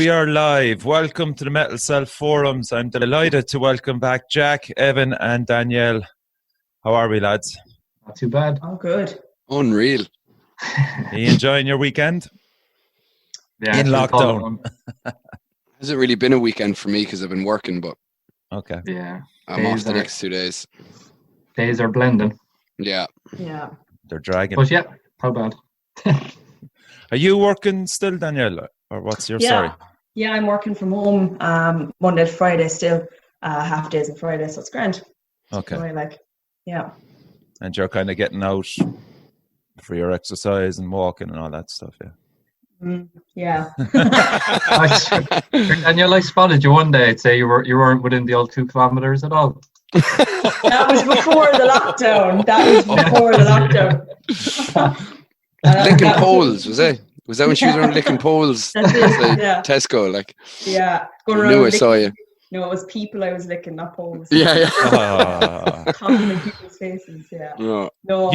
We are live. Welcome to the Metal Self Forums. I'm delighted to welcome back Jack, Evan, and Danielle. How are we, lads? Not too bad. Oh, good. Unreal. Are you enjoying your weekend? Yeah, In lockdown. Hasn't really been a weekend for me because I've been working, but Okay. Yeah. I'm off the next 2 days. Days are blending. Yeah. Yeah. They're dragging. But yeah, how bad? Are you working still, Danielle? Or what's your story? Yeah, I'm working from home Monday to Friday still. Half days on Friday, so it's grand. Okay. So yeah. And you're kind of getting out for your exercise and walking and all that stuff, yeah. Yeah. Danielle, I spotted you one day. I'd say you weren't within the old 2 kilometers at all. That was before the lockdown. Licking poles, was it? Was that when she was around licking poles? That's it, like yeah. Tesco, like. Yeah. I knew I saw you. No, it was people I was licking, not poles. Yeah. Compliment people's faces, yeah. No.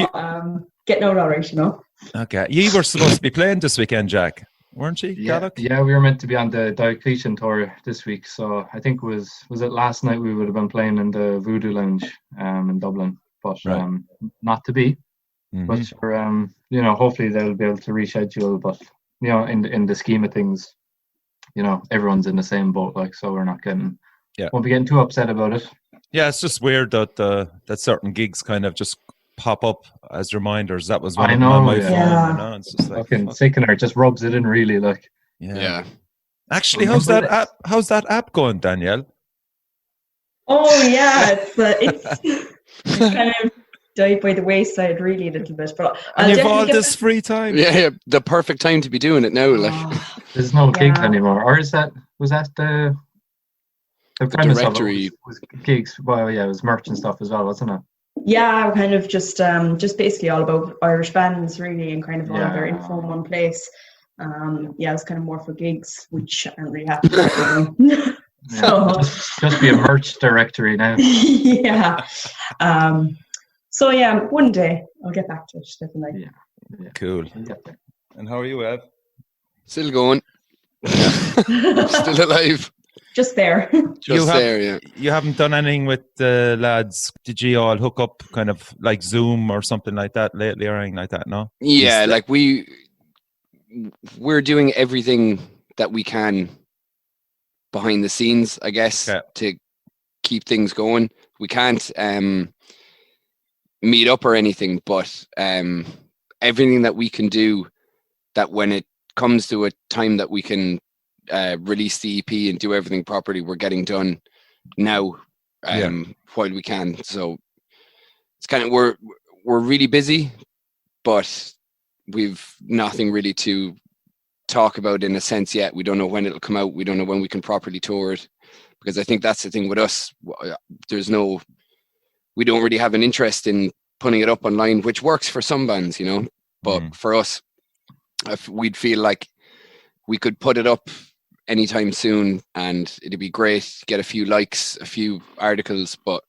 Getting out all right, you know. Okay. You were supposed to be playing this weekend, Jack, weren't you? Yeah, we were meant to be on the Diocletian tour this week. So I think was it last night we would have been playing in the Voodoo Lounge in Dublin, but Right. Not to be. Mhm. But sure, hopefully they'll be able to reschedule. But in the scheme of things, everyone's in the same boat, so we're not won't be getting too upset about it. Yeah, it's just weird that that certain gigs kind of just pop up as reminders. That was one I of them on my know, phone. yeah. It's just like Fucking sickener, it just rubs it in really, like. Yeah. Actually, how's that app going, Danielle? Oh yeah, it's kind of died by the wayside really a little bit, but And I'll you've definitely all get this free time. Yeah. The perfect time to be doing it now. Like Oh, There's no gigs Yeah. anymore, or was that the premise directory. of it was gigs? Well, yeah, it was merch and stuff as well, wasn't it? yeah, kind of just basically all about Irish bands really, and kind of all of their Yeah. info in one place. Yeah, it's kind of more for gigs, which aren't really happening right now. So Just be a merch directory now. yeah. So yeah, one day I'll get back to it definitely. Yeah. Cool. We'll get there. And how are you, Ev? still going. Still alive. Just there. Just there, yeah. You haven't done anything with the lads. Did you all hook up kind of like Zoom or something like that lately or anything like that? No? Yeah, Is like we're doing everything that we can behind the scenes, I guess, Okay. to keep things going. We can't meet up or anything, but everything that we can do, that when it comes to a time that we can release the EP and do everything properly, we're getting done now while we can. So it's kind of we're really busy, but we've nothing really to talk about in a sense yet. We don't know when it'll come out. We don't know when we can properly tour it, because I think that's the thing with us. We don't really have an interest in putting it up online, which works for some bands, but for us, if we'd feel like we could put it up anytime soon and it'd be great to get a few likes, a few articles, but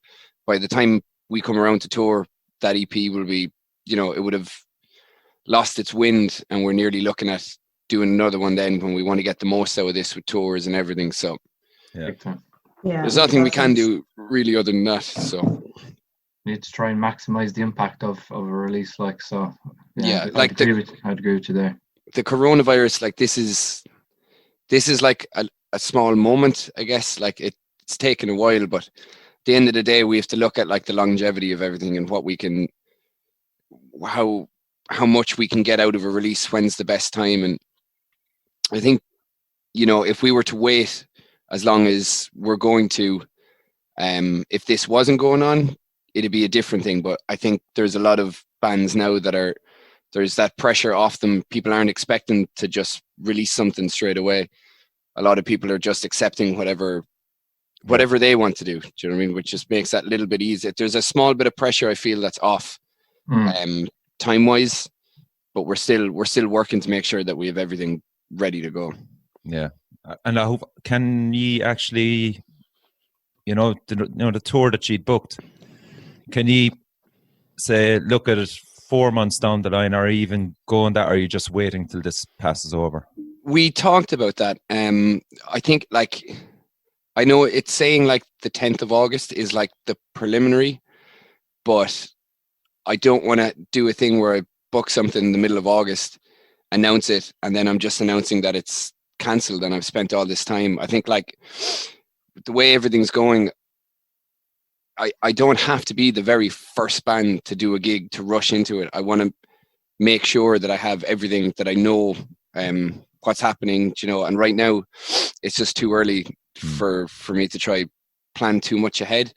by the time we come around to tour, that EP will be, it would have lost its wind, and we're nearly looking at doing another one then when we want to get the most out of this with tours and everything. So Big time. Yeah. there's nothing we can do really other than that. So Need to try and maximize the impact of a release, so. Yeah, I'd agree with you there. the coronavirus, like this is like a small moment, I guess. Like it's taken a while, but at the end of the day, we have to look at like the longevity of everything and what we can, how much we can get out of a release, when's the best time. And I think, if we were to wait as long as we're going to, if this wasn't going on, it'd be a different thing. But I think there's a lot of bands now that there's that pressure off them. People aren't expecting to just release something straight away. A lot of people are just accepting whatever they want to do. Do you know what I mean? Which just makes that a little bit easier. There's a small bit of pressure I feel that's off time wise, but we're still working to make sure that we have everything ready to go. Yeah. And I hope, can you actually, the tour that she'd booked, can you say, look at it 4 months down the line, or even going that, or are you just waiting till this passes over? we talked about that. I think like, I know it's saying like the 10th of August is like the preliminary, but I don't want to do a thing where I book something in the middle of August, announce it, and then I'm just announcing that it's cancelled and I've spent all this time. I think like the way everything's going, I don't have to be the very first band to do a gig to rush into it. I want to make sure that I have everything, that I know what's happening, you know, and right now it's just too early for me to try plan too much ahead.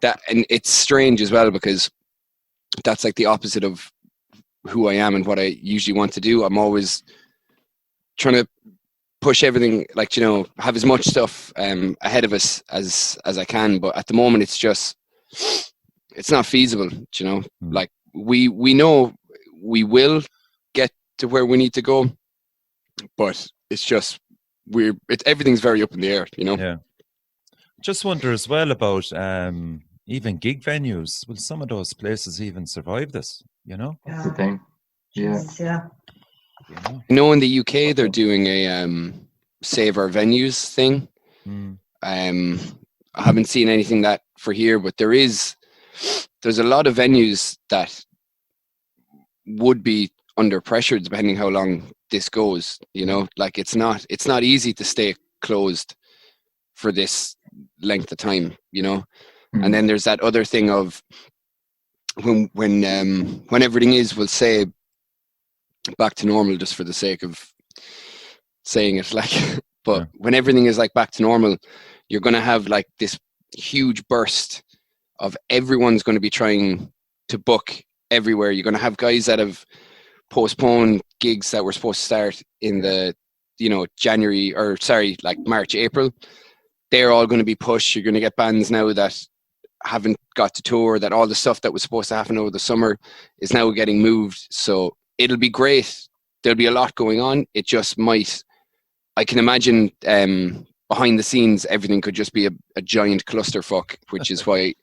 That, and it's strange as well, because that's like the opposite of who I am and what I usually want to do. I'm always trying to push everything, like, you know, have as much stuff ahead of us as I can, but at the moment it's just, it's not feasible, you know. Like we know we will get to where we need to go, but it's just everything's very up in the air, you know. Yeah. Just wonder as well about even gig venues. Will some of those places even survive this? You know, That's the thing. Yeah. Yeah. You know? I know in the UK they're doing a save our venues thing. I haven't seen anything that for here, but there's a lot of venues that would be under pressure depending how long this goes, you know. Like it's not easy to stay closed for this length of time, you know. And then there's that other thing of when everything is, we'll say, back to normal, just for the sake of saying it, like, but when everything is like back to normal, you're going to have like this huge burst of everyone's going to be trying to book everywhere. You're going to have guys that have postponed gigs that were supposed to start in the, you know, March, April. They're all going to be pushed. You're going to get bands now that haven't got to tour, that all the stuff that was supposed to happen over the summer is now getting moved. So it'll be great. There'll be a lot going on. It just might, I can imagine behind the scenes, everything could just be a giant clusterfuck, which is why,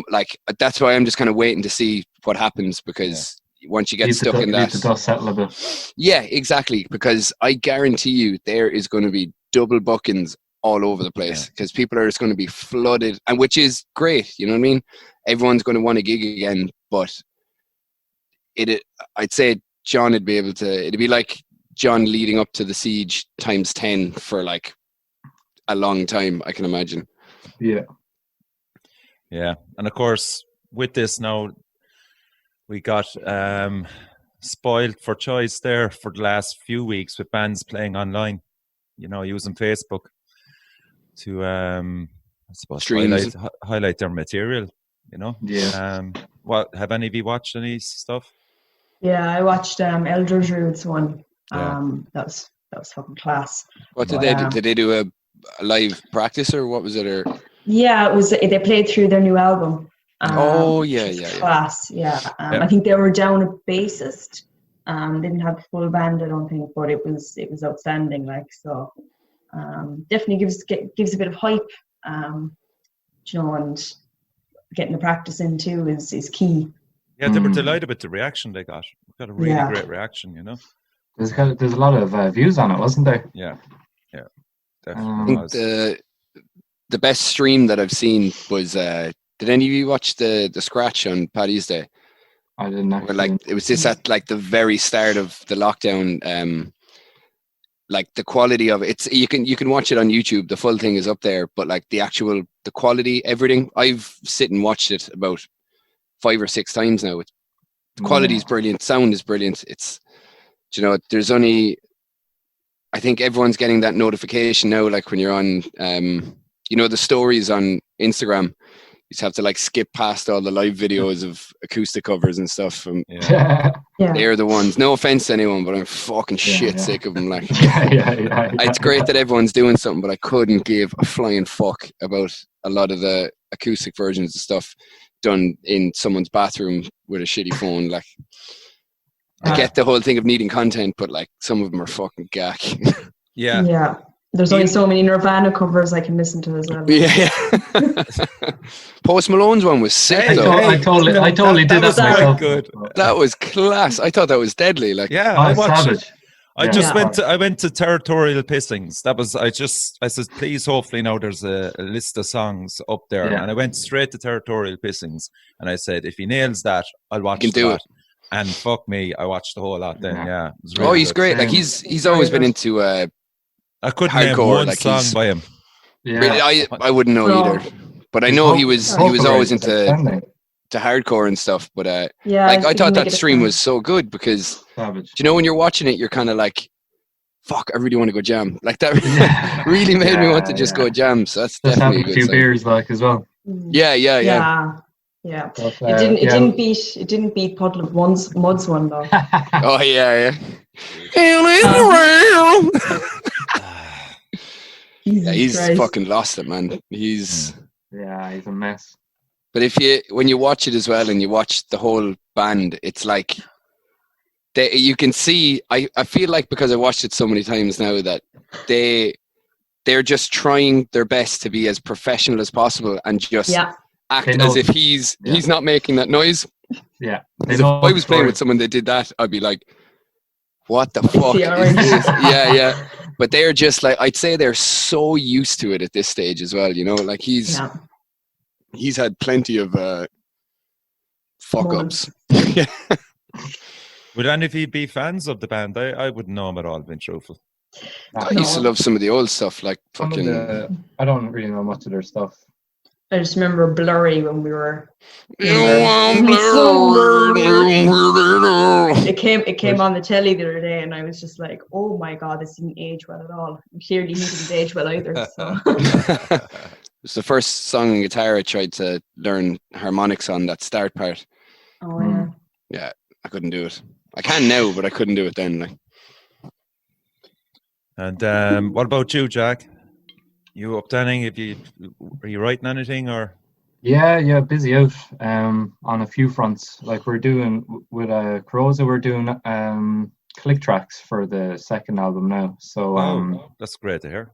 like, that's why I'm just kind of waiting to see what happens, because once you get stuck in that, the dust settle a bit. Yeah, exactly. Because I guarantee you there is going to be double bookings all over the place, because people are just going to be flooded, and which is great, you know what I mean? Everyone's going to want a gig again, but I'd say John would be able to, it'd be like John leading up to the Siege times 10 for like a long time, I can imagine. Yeah. Yeah. And of course, with this now, we got spoiled for choice there for the last few weeks with bands playing online, you know, using Facebook to I suppose highlight their material, you know. What have any of you watched any stuff? Yeah, I watched Elder Druid's one. That was fucking class. What did they do? Did they do a live practice, or what was it? Or yeah, it was, they played through their new album. Class. I think they were down a bassist. Didn't have a full band, I don't think, but it was outstanding. Like, so definitely gives a bit of hype, you know, and getting the practice in too is key. Yeah, they were delighted with the reaction they got. We got a really great reaction, you know. There's a lot of views on it, wasn't there? Yeah, definitely. I think the best stream that I've seen was. Did any of you watch the scratch on Paddy's Day? I didn't actually. Like, it was just at like the very start of the lockdown. Like the quality of it, you can watch it on YouTube. The full thing is up there, but like the quality, everything. I've sit and watched it about 5 or 6 times now. The quality is brilliant. Sound is brilliant. It's, you know, there's only, I think everyone's getting that notification now. Like when you're on, you know, the stories on Instagram. You just have to like skip past all the live videos of acoustic covers and stuff. They're the ones. No offense to anyone, but I'm fucking sick of them. Like, it's great that everyone's doing something, but I couldn't give a flying fuck about a lot of the acoustic versions of stuff done in someone's bathroom with a shitty phone. Like, I get the whole thing of needing content, but like some of them are fucking gack. Yeah. There's only so many Nirvana covers I can listen to as well. Yeah. Post Malone's one was sick though. I totally did that myself. Good. That was class. I thought that was deadly. Like, I watched it. I went to Territorial Pissings. I said, please, hopefully now there's a list of songs up there. And I went straight to Territorial Pissings. And I said, if he nails that, I'll watch the lot. And fuck me, I watched the whole lot then. Yeah. It was really he's good. great. Like he's always been into I couldn't hardcore, name one like song by him. Yeah. Really, I wouldn't know either. But I know he was always into hardcore and stuff. But I thought that stream was so good because do you know when you're watching it, you're kind of like, fuck, I really want to go jam. Like that really made me want to just go jam. So that's just definitely a good few sign. beers like as well. Yeah. But, it didn't beat Puddle of Mud's one though. Oh yeah. He's Christ. Fucking lost it, man. He's a mess. But when you watch it as well and you watch the whole band, it's like you can see. I feel like because I watched it so many times now that they're just trying their best to be as professional as possible and just act as if he's not making that noise. Yeah. If I was playing with someone that did that, I'd be like, what the fuck is this? Yeah. But they're just like, I'd say they're so used to it at this stage as well, you know, like he's had plenty of fuck ups. Yeah. Would any of you be fans of the band? I wouldn't know them at all, being truthful. I used to love some of the old stuff, like fucking. I don't really know much of their stuff. I just remember Blurry when we were. It came on the telly the other day, and I was just like, "Oh my god, this didn't age well at all." And clearly, he didn't age well either. So. It's the first song on guitar I tried to learn harmonics on, that start part. Oh yeah. Yeah, I couldn't do it. I can now, but I couldn't do it then. Like. And what about you, Jack? You up to anything? Are you writing anything or? Yeah, busy out on a few fronts. Like we're doing with Carosa, we're doing click tracks for the second album now. So that's great to hear.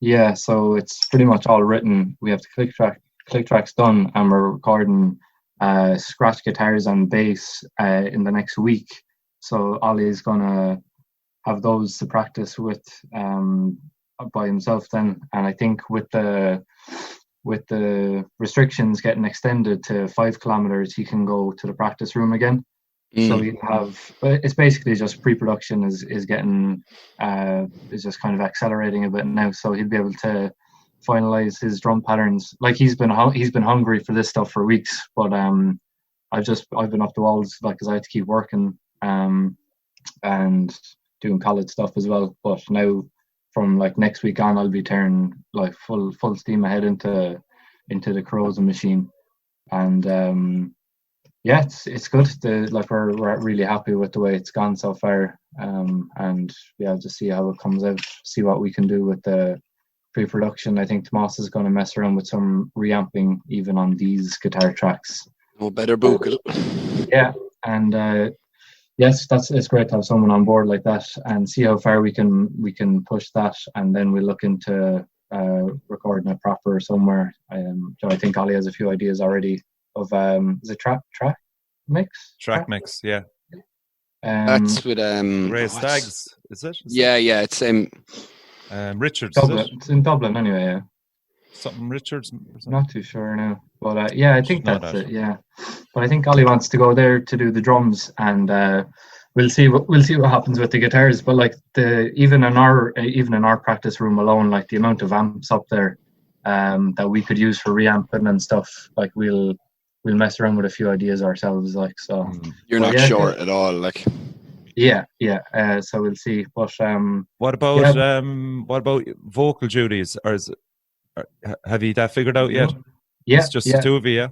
Yeah, so it's pretty much all written. We have the click tracks done, and we're recording scratch guitars and bass in the next week. So Ollie's gonna have those to practice with by himself then, and I think with the restrictions getting extended to 5 kilometers, he can go to the practice room again. So we have, it's basically just pre-production is getting is just kind of accelerating a bit now, so he'll be able to finalize his drum patterns. Like he's been hungry for this stuff for weeks, but I've been up the walls, like, because I had to keep working and doing college stuff as well. But now from like next week on, I'll be turning like full steam ahead into the Carosa machine, and it's good. We're really happy with the way it's gone so far, and just see how it comes out, see what we can do with the pre-production. I think Tomas is going to mess around with some reamping even on these guitar tracks. Oh, better vocal. Yeah, and yes, it's great to have someone on board like that and see how far we can push that, and then we look into recording it proper somewhere. I think Ollie has a few ideas already of is it track mix? Track mix, yeah. That's with Ray Staggs, is it? Yeah, it's Richards. Dublin. It's in Dublin anyway. Yeah. Something Richards. Not too sure now, but I think that's it. Yeah, but I think Ollie wants to go there to do the drums, and we'll see what happens with the guitars. But like even in our practice room alone, like the amount of amps up there that we could use for reamping and stuff, like we'll mess around with a few ideas ourselves. Like, so you're not short at all, like. Yeah. So we'll see. But what about vocal duties? Or have you that figured out yet? Yeah, it's just the two of you. Yeah.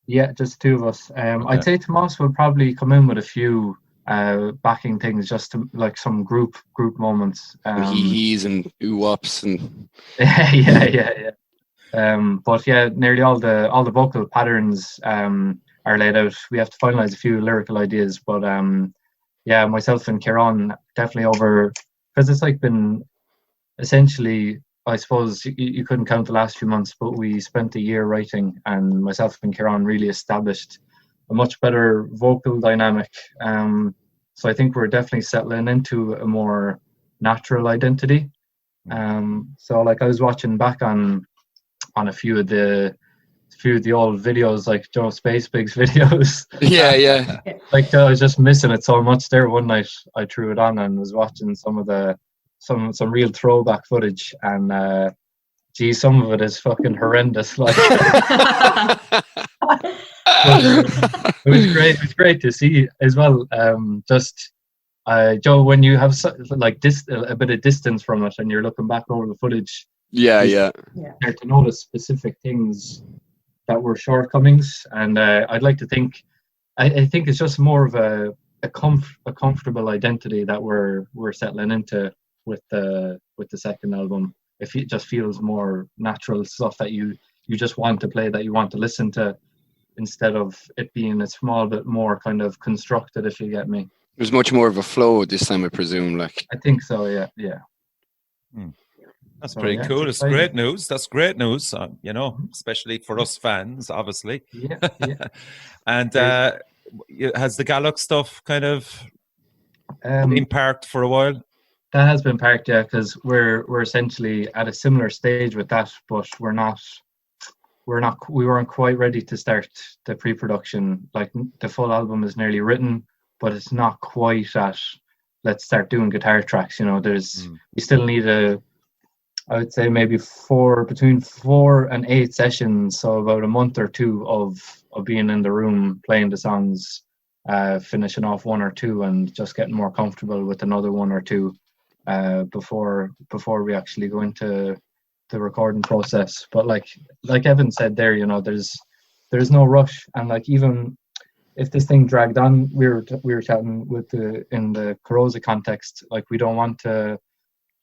Yeah, just the two of us. I'd say Tomas will probably come in with a few backing things, just to like some group moments. He's and ooh-ups and. Yeah. But yeah, nearly all the vocal patterns are laid out. We have to finalize a few lyrical ideas, but myself and Kieran definitely over, because it's like been essentially, I suppose you couldn't count the last few months, but we spent a year writing, and myself and Kieran really established a much better vocal dynamic. So I think we're definitely settling into a more natural identity. So like I was watching back on a few of the old videos, like Joe Space Pigs videos. Yeah. Like I was just missing it so much there. One night I threw it on and was watching some of the some real throwback footage, and gee, some of it is fucking horrendous. Like, it was great. It was great to see as well. Just Joe, when you have like a bit of distance from it and you're looking back over the footage, yeah. start to notice specific things that were shortcomings. And I'd like to think, I think it's just more of a comfortable identity that we're settling into with the second album. It just feels more natural stuff that you just want to play, that you want to listen to, instead of it being a small bit more kind of constructed, if you get me. There's much more of a flow this time, I presume. Like, I think so, yeah. That's pretty cool. It's great news. That's great news, you know, especially for us fans, obviously. Yeah. And has the Gallup stuff kind of been parked for a while? That has been parked, yeah, because we're essentially at a similar stage with that, but we weren't quite ready to start the pre-production. Like, the full album is nearly written, but it's not quite at let's start doing guitar tracks. You know, we still need I would say maybe between 4 and 8 sessions, so about a month or two of being in the room playing the songs, finishing off 1 or 2, and just getting more comfortable with another 1 or 2 before we actually go into the recording process. But like Evan said there, you know, there's no rush, and like even if this thing dragged on, we were chatting in the Corrosa context, like we don't want to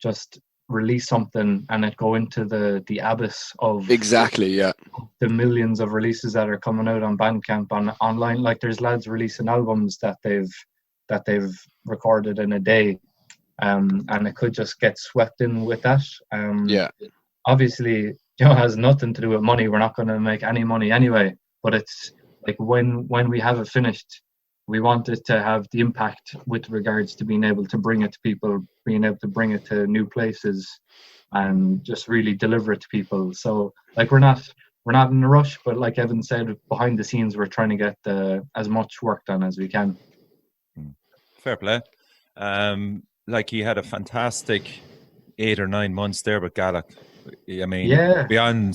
just release something and it go into the abyss of the millions of releases that are coming out on Bandcamp online. Like, there's lads releasing albums that they've recorded in a day, and it could just get swept in with that. Obviously, you know, it has nothing to do with money. We're not going to make any money anyway, but it's like when we have it finished, we want it to have the impact with regards to being able to bring it to people, being able to bring it to new places, and just really deliver it to people. So like we're not in a rush, but like Evan said, behind the scenes we're trying to get as much work done as we can. Fair play. Like, you had a fantastic 8 or 9 months there with Gallup. I mean, beyond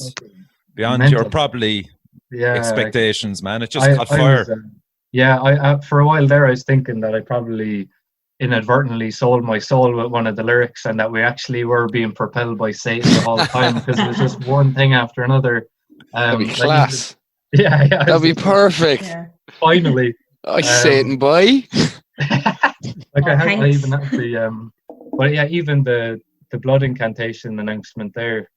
your probably expectations, man. It just caught fire. I for a while there I was thinking that I probably inadvertently sold my soul with one of the lyrics, and that we actually were being propelled by Satan the whole time, because it was just one thing after another. That'd be class. That'd be perfect. Finally. Satan boy. Like, I even have the but yeah, even the blood incantation announcement there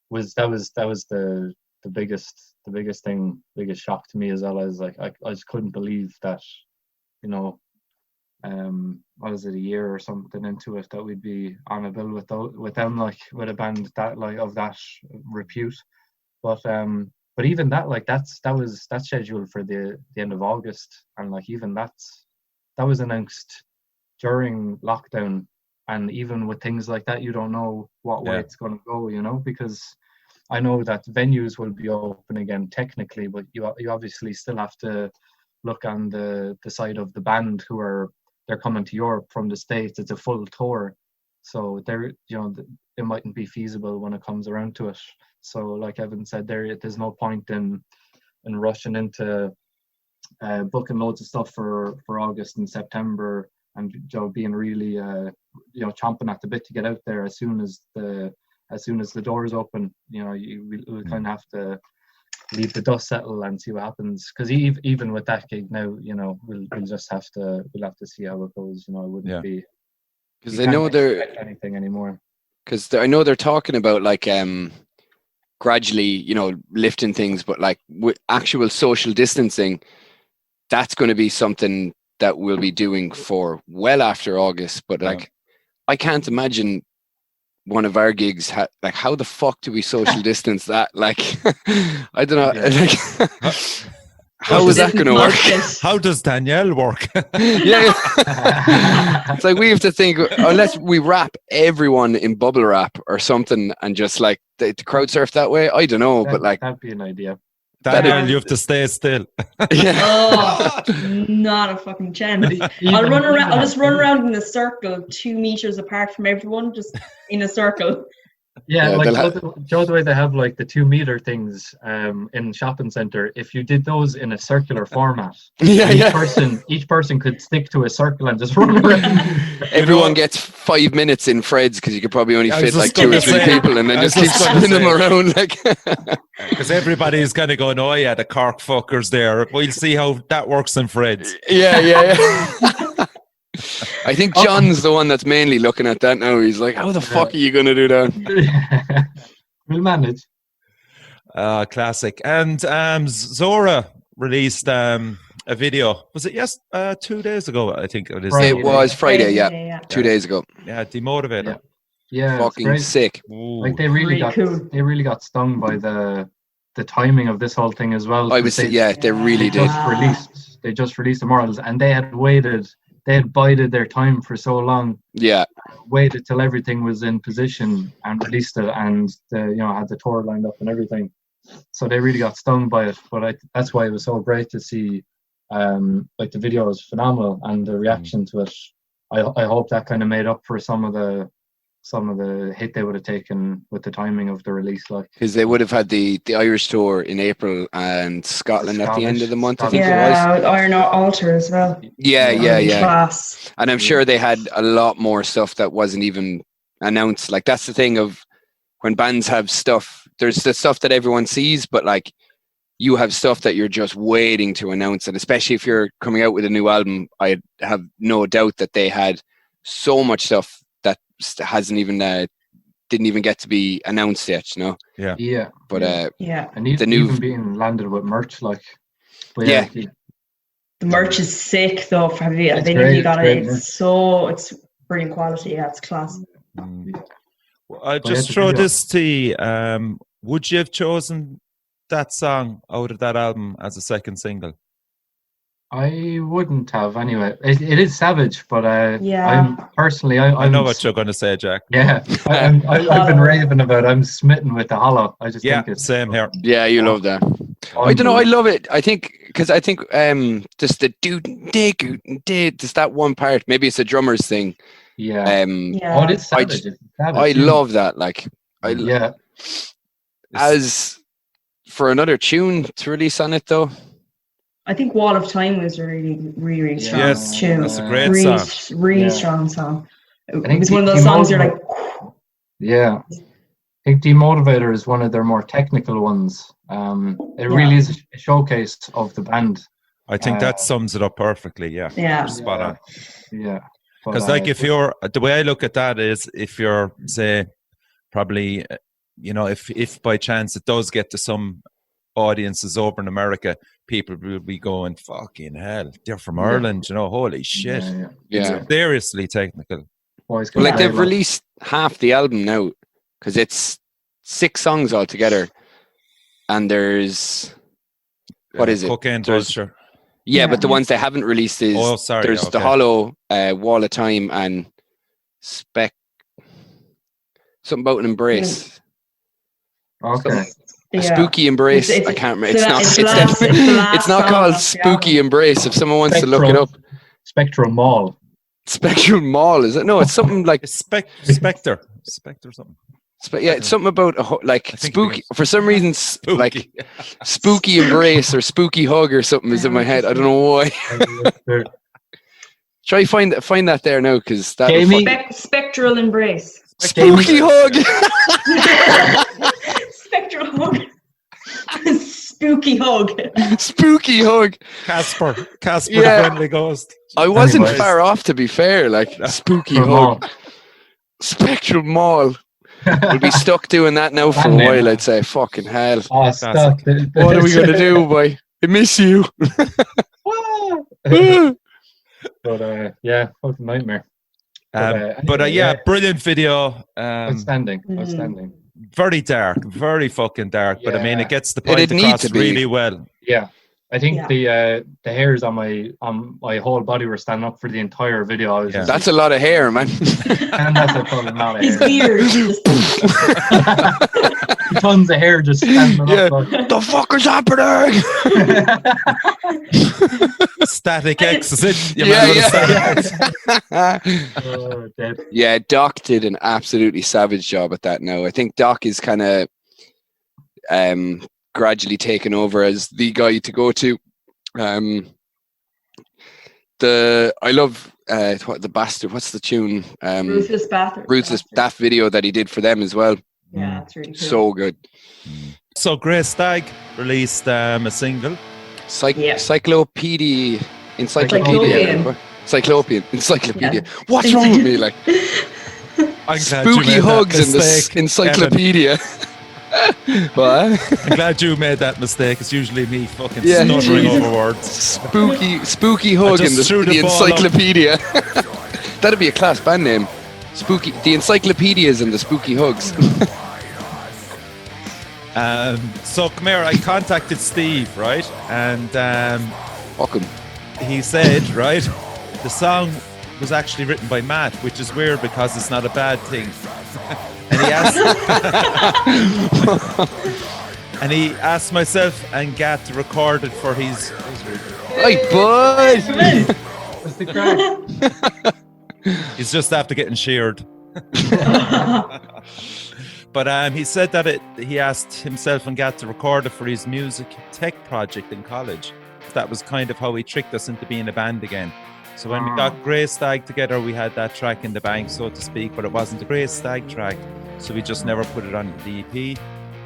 was the biggest shock to me as well. As like I just couldn't believe that, you know, what is it, a year or something into it, that we'd be on a bill with them, like with a band that like of that repute. But even that, like that's scheduled for the end of August, and like even that was announced during lockdown. And even with things like that, you don't know what way it's going to go, you know, because I know that venues will be open again technically, but you obviously still have to look on the side of the band they're coming to Europe from the States. It's a full tour, so it mightn't be feasible when it comes around to it. So like Evan said there's no point in rushing into booking loads of stuff for August and September, and being really chomping at the bit to get out there as soon as the doors open. You know, we'll kind of have to leave the dust settle and see what happens, because even with that gig now, you know, we'll have to see how it goes. You know, it wouldn't be, because I know they're anything anymore, because I know they're talking about like gradually, you know, lifting things, but like with actual social distancing, that's going to be something that we'll be doing for well after August. But like, I can't imagine one of our gigs like, how the fuck do we social distance that? Like, I don't know. How is that going to work? How does Danielle work? Yeah. It's like we have to think, unless we wrap everyone in bubble wrap or something and just like the crowd surf that way. I don't know, but like that'd be an idea. Danielle, you have to stay still. yeah. Oh, not a fucking chance. I'll run around. I'll just run around in a circle, 2 meters apart from everyone, just in a circle. Yeah, Yeah, like Joe, the way they have like the 2 meter things in shopping center. If you did those in a circular format, each person could stick to a circle and just run around. Everyone gets 5 minutes in Fred's because you could probably only fit like 2 or 3 people, and then just keep spinning them around like. Because everybody's kind of going, "Oh yeah, the Cork fuckers there." We'll see how that works in Fred's. Yeah. I think John's the one that's mainly looking at that now. He's like, how the fuck are you going to do that? We'll manage. Classic. And Zora released a video. Was it 2 days ago? I think it is. Friday. It was Friday, yeah. 2 days ago. Yeah, Demotivator. Yeah, fucking sick. Ooh. Like they really got stung by the timing of this whole thing as well. They really did. They just released the Morals, and they had bided their time for so long. Yeah. Waited till everything was in position and released it, and had the tour lined up and everything. So they really got stung by it. But that's why it was so great to see. Like the video was phenomenal, and the reaction to it. I hope that kind of made up for some of the hit they would have taken with the timing of the release, like because they would have had the Irish tour in April and Scotland at the end of the month. I think it was Iron Altar as well. Yeah. Class. And I'm sure they had a lot more stuff that wasn't even announced. Like that's the thing of when bands have stuff. There's the stuff that everyone sees, but like you have stuff that you're just waiting to announce, and especially if you're coming out with a new album, I have no doubt that they had so much stuff hasn't even didn't even get to be announced yet, Yeah. But and even being landed with merch, like. The merch is sick though. Have you got it? It's brilliant quality. Yeah, it's class. I just throw this to you. Would you have chosen that song out of that album as a second single? I wouldn't have anyway. It is savage, but I'm personally, I know what you're going to say, Jack. Yeah, I've been raving about it. I'm smitten with the Hollow. I just think it's same here. Yeah, you love that. I don't know. I love it. I think just the just that one part. Maybe it's a drummer's thing. Yeah. Oh, it is savage. I love that. Like, as for another tune to release on it though. I think Wall of Time was a really strong tune. That's a great song. Really strong song. It was one of those songs you're like... Yeah. I think Demotivator is one of their more technical ones. It really is a showcase of the band. I think that sums it up perfectly, Yeah. Spot on. Yeah. Because the way I look at that is if you're, say, probably, if by chance it does get to some audiences over in America, people will be going, fucking hell, they're from Ireland, holy shit. Yeah. It's seriously technical. Well, like they've released half the album now because it's 6 songs altogether, and there's what is it? Cocaine Vulture. Yeah, but the ones they haven't released is there's the Hollow, Wall of Time, and something about an Embrace. Okay. A Spooky Embrace. I can't remember. It's not called Spooky Embrace. If someone wants to look it up. Spectrum Mall. Spectrum Mall, is it? No, it's something like Spectre something. It's something about spooky. For some reason, like Spooky Embrace or Spooky Hug or something is in my head. I don't know why. Try find that there now, because that Spectral Embrace. Spooky Hug. Spectral Hug. Spooky Hug. Spooky Hug. Casper the friendly ghost. I wasn't far off, to be fair. Like Spooky Hug. Spectral Mall. We'll be stuck doing that now for a while, I'd say. Fucking hell. Oh, stop. What are we going to do, boy? I miss you. But fucking nightmare. Brilliant video. Outstanding. Very dark, very fucking dark. But I mean, it gets the point across really well. Yeah. I think Yeah. the hairs on my whole body were standing up for the entire video. I was just That's a lot of hair, man. and that's a fucking lot of His hair. beard. Just, Tons of hair just standing Yeah. up. The fuck is happening? Static X, is it? You Yeah, man with a yeah. Static X. Oh, dead. Yeah, Doc did an absolutely savage job at that now. I think Doc is kind of gradually taken over as the guy to go to. I love what the bastard. What's the tune? Ruthless Bastard. Ruthless, that video that he did for them as well. Yeah, it's really cool. So good. So Grey Stag released a single. Encyclopedia. What's wrong with me? Like I'm glad you spooky made that hugs in the mistake, encyclopedia. What? I'm glad you made that mistake. It's usually me fucking Yeah. stuttering over words. Spooky hug in just threw the the ball up. encyclopedia. That'd be a class band name. Spooky, the encyclopedias and the spooky hugs. So come here, I contacted Steve, right? And Fuck 'em. he said, right, the song was actually written by Matt, which is weird because it's not a bad thing. And he asked myself and Gat to record it for his. Hey, bud. What's the crack? He's just after getting sheared. But he said that he asked himself and Gat to record it for his music tech project in college. That was kind of how he tricked us into being a band again. So when we got Grey Stag together, we had that track in the bank, so to speak, but it wasn't a Grey Stag track, so we just never put it on the EP.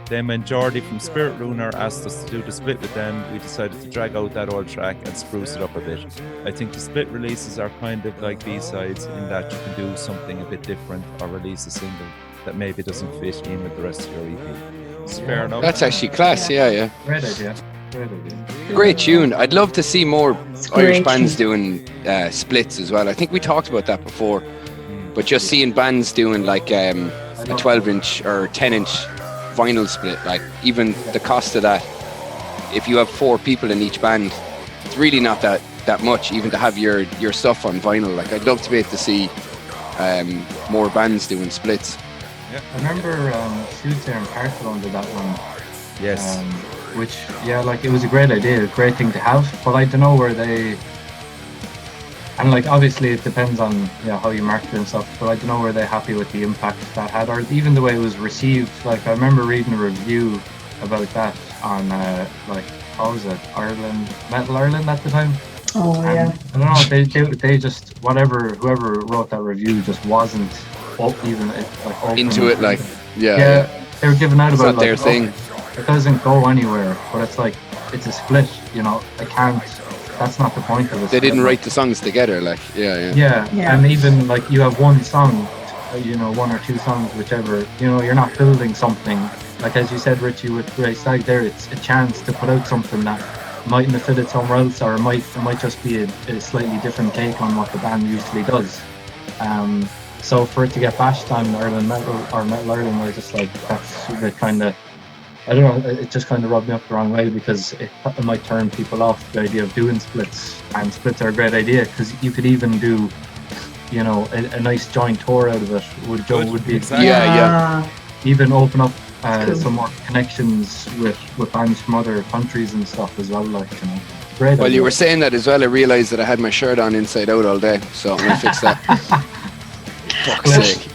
Then when Jordy from Spirit Ruiner asked us to do the split with them, we decided to drag out that old track and spruce it up a bit. I think the split releases are kind of like B-sides in that you can do something a bit different or release a single that maybe doesn't fit in with the rest of your EP. It's fair enough. That's actually class. Yeah. Great idea. Great tune. I'd love to see more Irish great bands doing splits as well. I think we talked about that before, but just seeing bands doing like a 12-inch or 10-inch vinyl split, like even the cost of that, if you have 4 people in each band, it's really not that much even to have your stuff on vinyl. Like I'd love to be able to see more bands doing splits. I remember Suits and Parkland did that one. Yes. Which, yeah, like it was a great idea, a great thing to have, but I don't know where they, and like obviously it depends on, you know, how you market and stuff, but I don't know where they're happy with the impact that had, or even the way it was received. Like I remember reading a review about that on like, how was it, Metal Ireland at the time. Oh, yeah. I don't know, they just, whoever wrote that review just wasn't even like open Into it, like, yeah, they were giving out it's about not their like, thing. it doesn't go anywhere, but it's like, it's a split, you know, that's not the point of it. They didn't write the songs together, like, yeah. Yeah. And even like you have one song, you know, 1 or 2 songs, whichever, you know, you're not building something, like as you said, Richie, with Grey Stag there, it's a chance to put out something that mightn't have fitted somewhere else, or it might just be a slightly different take on what the band usually does. So for it to get bashed on Ireland Metal or Metal Ireland, I just like, that's the kind of, I don't know, it just kind of rubbed me up the wrong way, because it might turn people off the idea of doing splits, and splits are a great idea because you could even do, you know, a nice joint tour out of it. Would be Exactly. Yeah. Even open up Cool. some more connections with bands from other countries and stuff as well, like, you know. Great. Well, idea. you were saying that as well, I realised that I had my shirt on inside out all day, so I'm gonna fix that. Fuck's sake.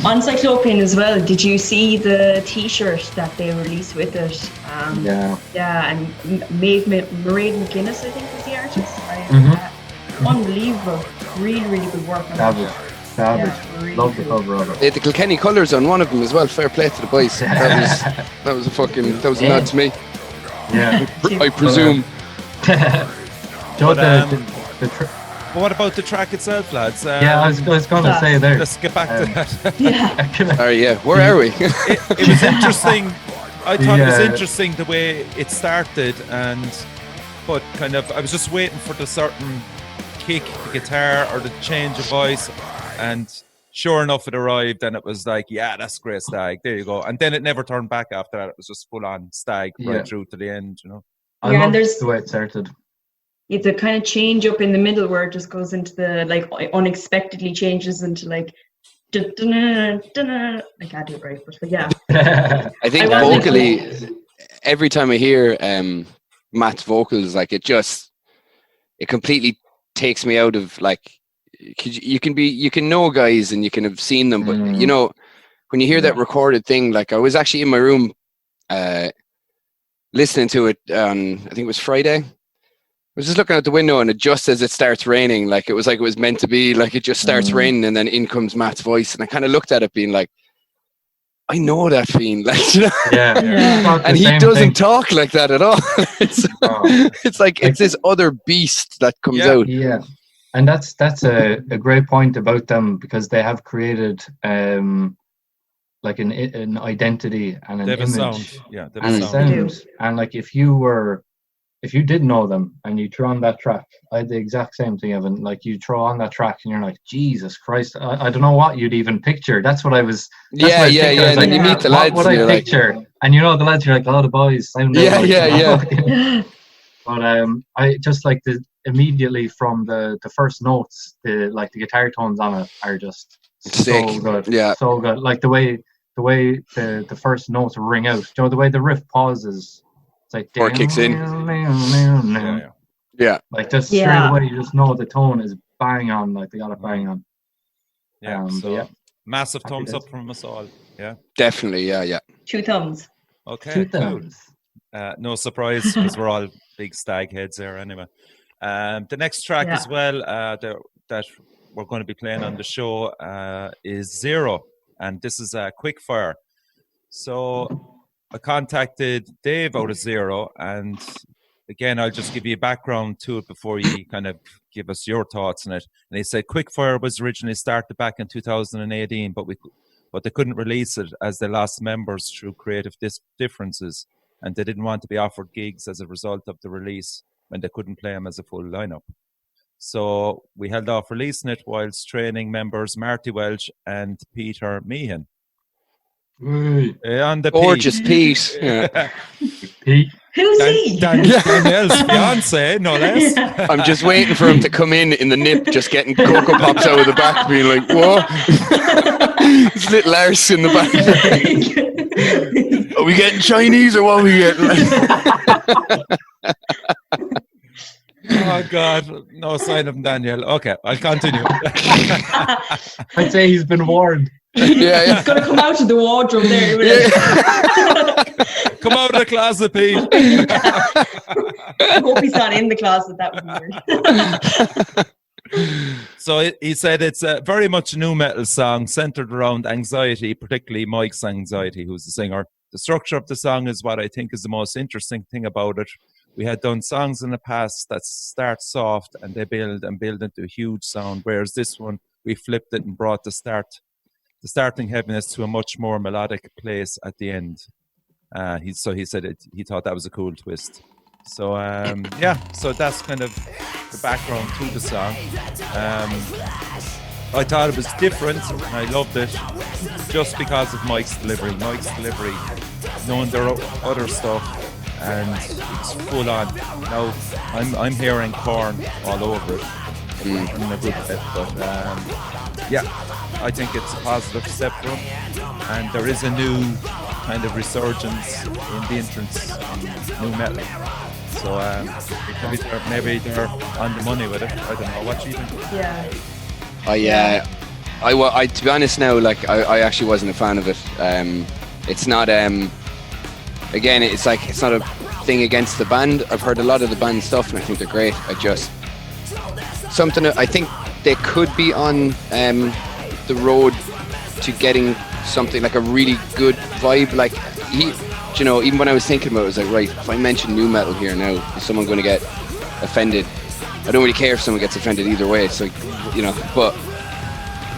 On Cyclopean as well, did you see the t-shirt that they released with it? Yeah. Yeah, and Mairead McGuinness, I think, was the artist. Unbelievable. Really, really good work on Savage. that. Yeah, really Love the cool. cover of it. They had the Kilkenny colours on one of them as well. Fair play to the boys. That was a nod to me. Yeah. I presume. Joe, But, the what about the track itself, lads? yeah, I was going to say there. Let's get back to that. Yeah. Oh yeah, where are we? It was interesting. I thought it was Yeah. interesting the way it started, but kind of I was just waiting for the certain kick, the guitar, or the change of voice, and sure enough, it arrived, and it was like, yeah, that's Grey Stag. There you go. And then it never turned back after that. It was just full on Stag right through to the end, you know. I Yeah, and love there's- the way it started. It's a kind of change up in the middle where it just goes into the like unexpectedly changes into like I can't do it right, but yeah. I think I wasn't- vocally, every time I hear Matt's vocals, like it completely takes me out of like, 'cause you can know guys and you can have seen them, but you know, when you hear that recorded thing, like I was actually in my room listening to it on, I think it was Friday. I was just looking out the window, and just as it starts raining, like it was meant to be, like it just starts raining, and then in comes Matt's voice, and I kind of looked at it, being like, I know that fiend, like, you know? Yeah. And he doesn't talk like that at all. It's like it's this other beast that comes out. Yeah, and that's a great point about them, because they have created like an identity and an They have a image sound. Yeah, they have and a a sound. They do. sound. And like if you did know them and you throw on that track, I had the exact same thing, Evan. Like you throw on that track and you're like, Jesus Christ, I don't know what you'd even picture. That's what I was. That's what I was thinking. I was And then like, you meet the what lads, would and I you're like, picture? And you know the lads, you're like, oh, the boys sound. Yeah, like, yeah, you know? Yeah. But I just like immediately from the first notes, the guitar tones on it are just Sick. so good. Yeah. So good. Like the way the first notes ring out. You know, the way the riff pauses. It's like Or it kicks in. Yeah. Like just straight away, you just know the tone is bang on. Like they got it bang on. Yeah. But So yeah. massive Happy thumbs days. up from us all. Yeah. Definitely. Yeah. 2 thumbs. Okay. Two Cool. thumbs. No surprise, because we're all big stag heads there anyway. The next track as well that we're going to be playing on the show is Zero, and this is a quick fire. So I contacted Dave out of Zero, and again, I'll just give you a background to it before you kind of give us your thoughts on it. And he said Quickfire was originally started back in 2018, but they couldn't release it as they lost members through creative differences, and they didn't want to be offered gigs as a result of the release when they couldn't play them as a full lineup. So we held off releasing it whilst training members Marty Welch and Peter Meehan. On the Gorgeous Pete. Yeah. Pete. Who's he? Danielle's fiance, no less. I'm just waiting for him to come in the nip, just getting Cocoa Pops out of the back, being like, "What?" It's little Lars in the back. Are we getting Chinese or what are we getting? Oh God, no sign of Danielle. Okay, I'll continue. I'd say he's been warned. Yeah. He's going to come out of the wardrobe there. Come out of the closet, Pete. I hope he's not in the closet. That would be weird. So he said it's very much a new metal song centered around anxiety, particularly Mike's anxiety, who's the singer. The structure of the song is what I think is the most interesting thing about it. We had done songs in the past that start soft and they build into a huge sound, whereas this one, we flipped it and brought the starting heaviness to a much more melodic place at the end. He said he thought that was a cool twist. So so that's kind of the background to the song. I thought it was different and I loved it just because of Mike's delivery. Knowing their other stuff, and it's full on. Now I'm hearing Korn all over it in a good way, but I think it's a positive step for him, and there is a new kind of resurgence in the entrance in new metal. So maybe they're on the money with it. I don't know. What do you think? Yeah. I to be honest now, like I actually wasn't a fan of it. It's not again, it's like it's not a thing against the band. I've heard a lot of the band stuff and I think they're great. I think they could be on the road to getting something like a really good vibe. Like even when I was thinking about it, I was like, right, if I mention new metal here now, is someone going to get offended? I don't really care if someone gets offended either way. So but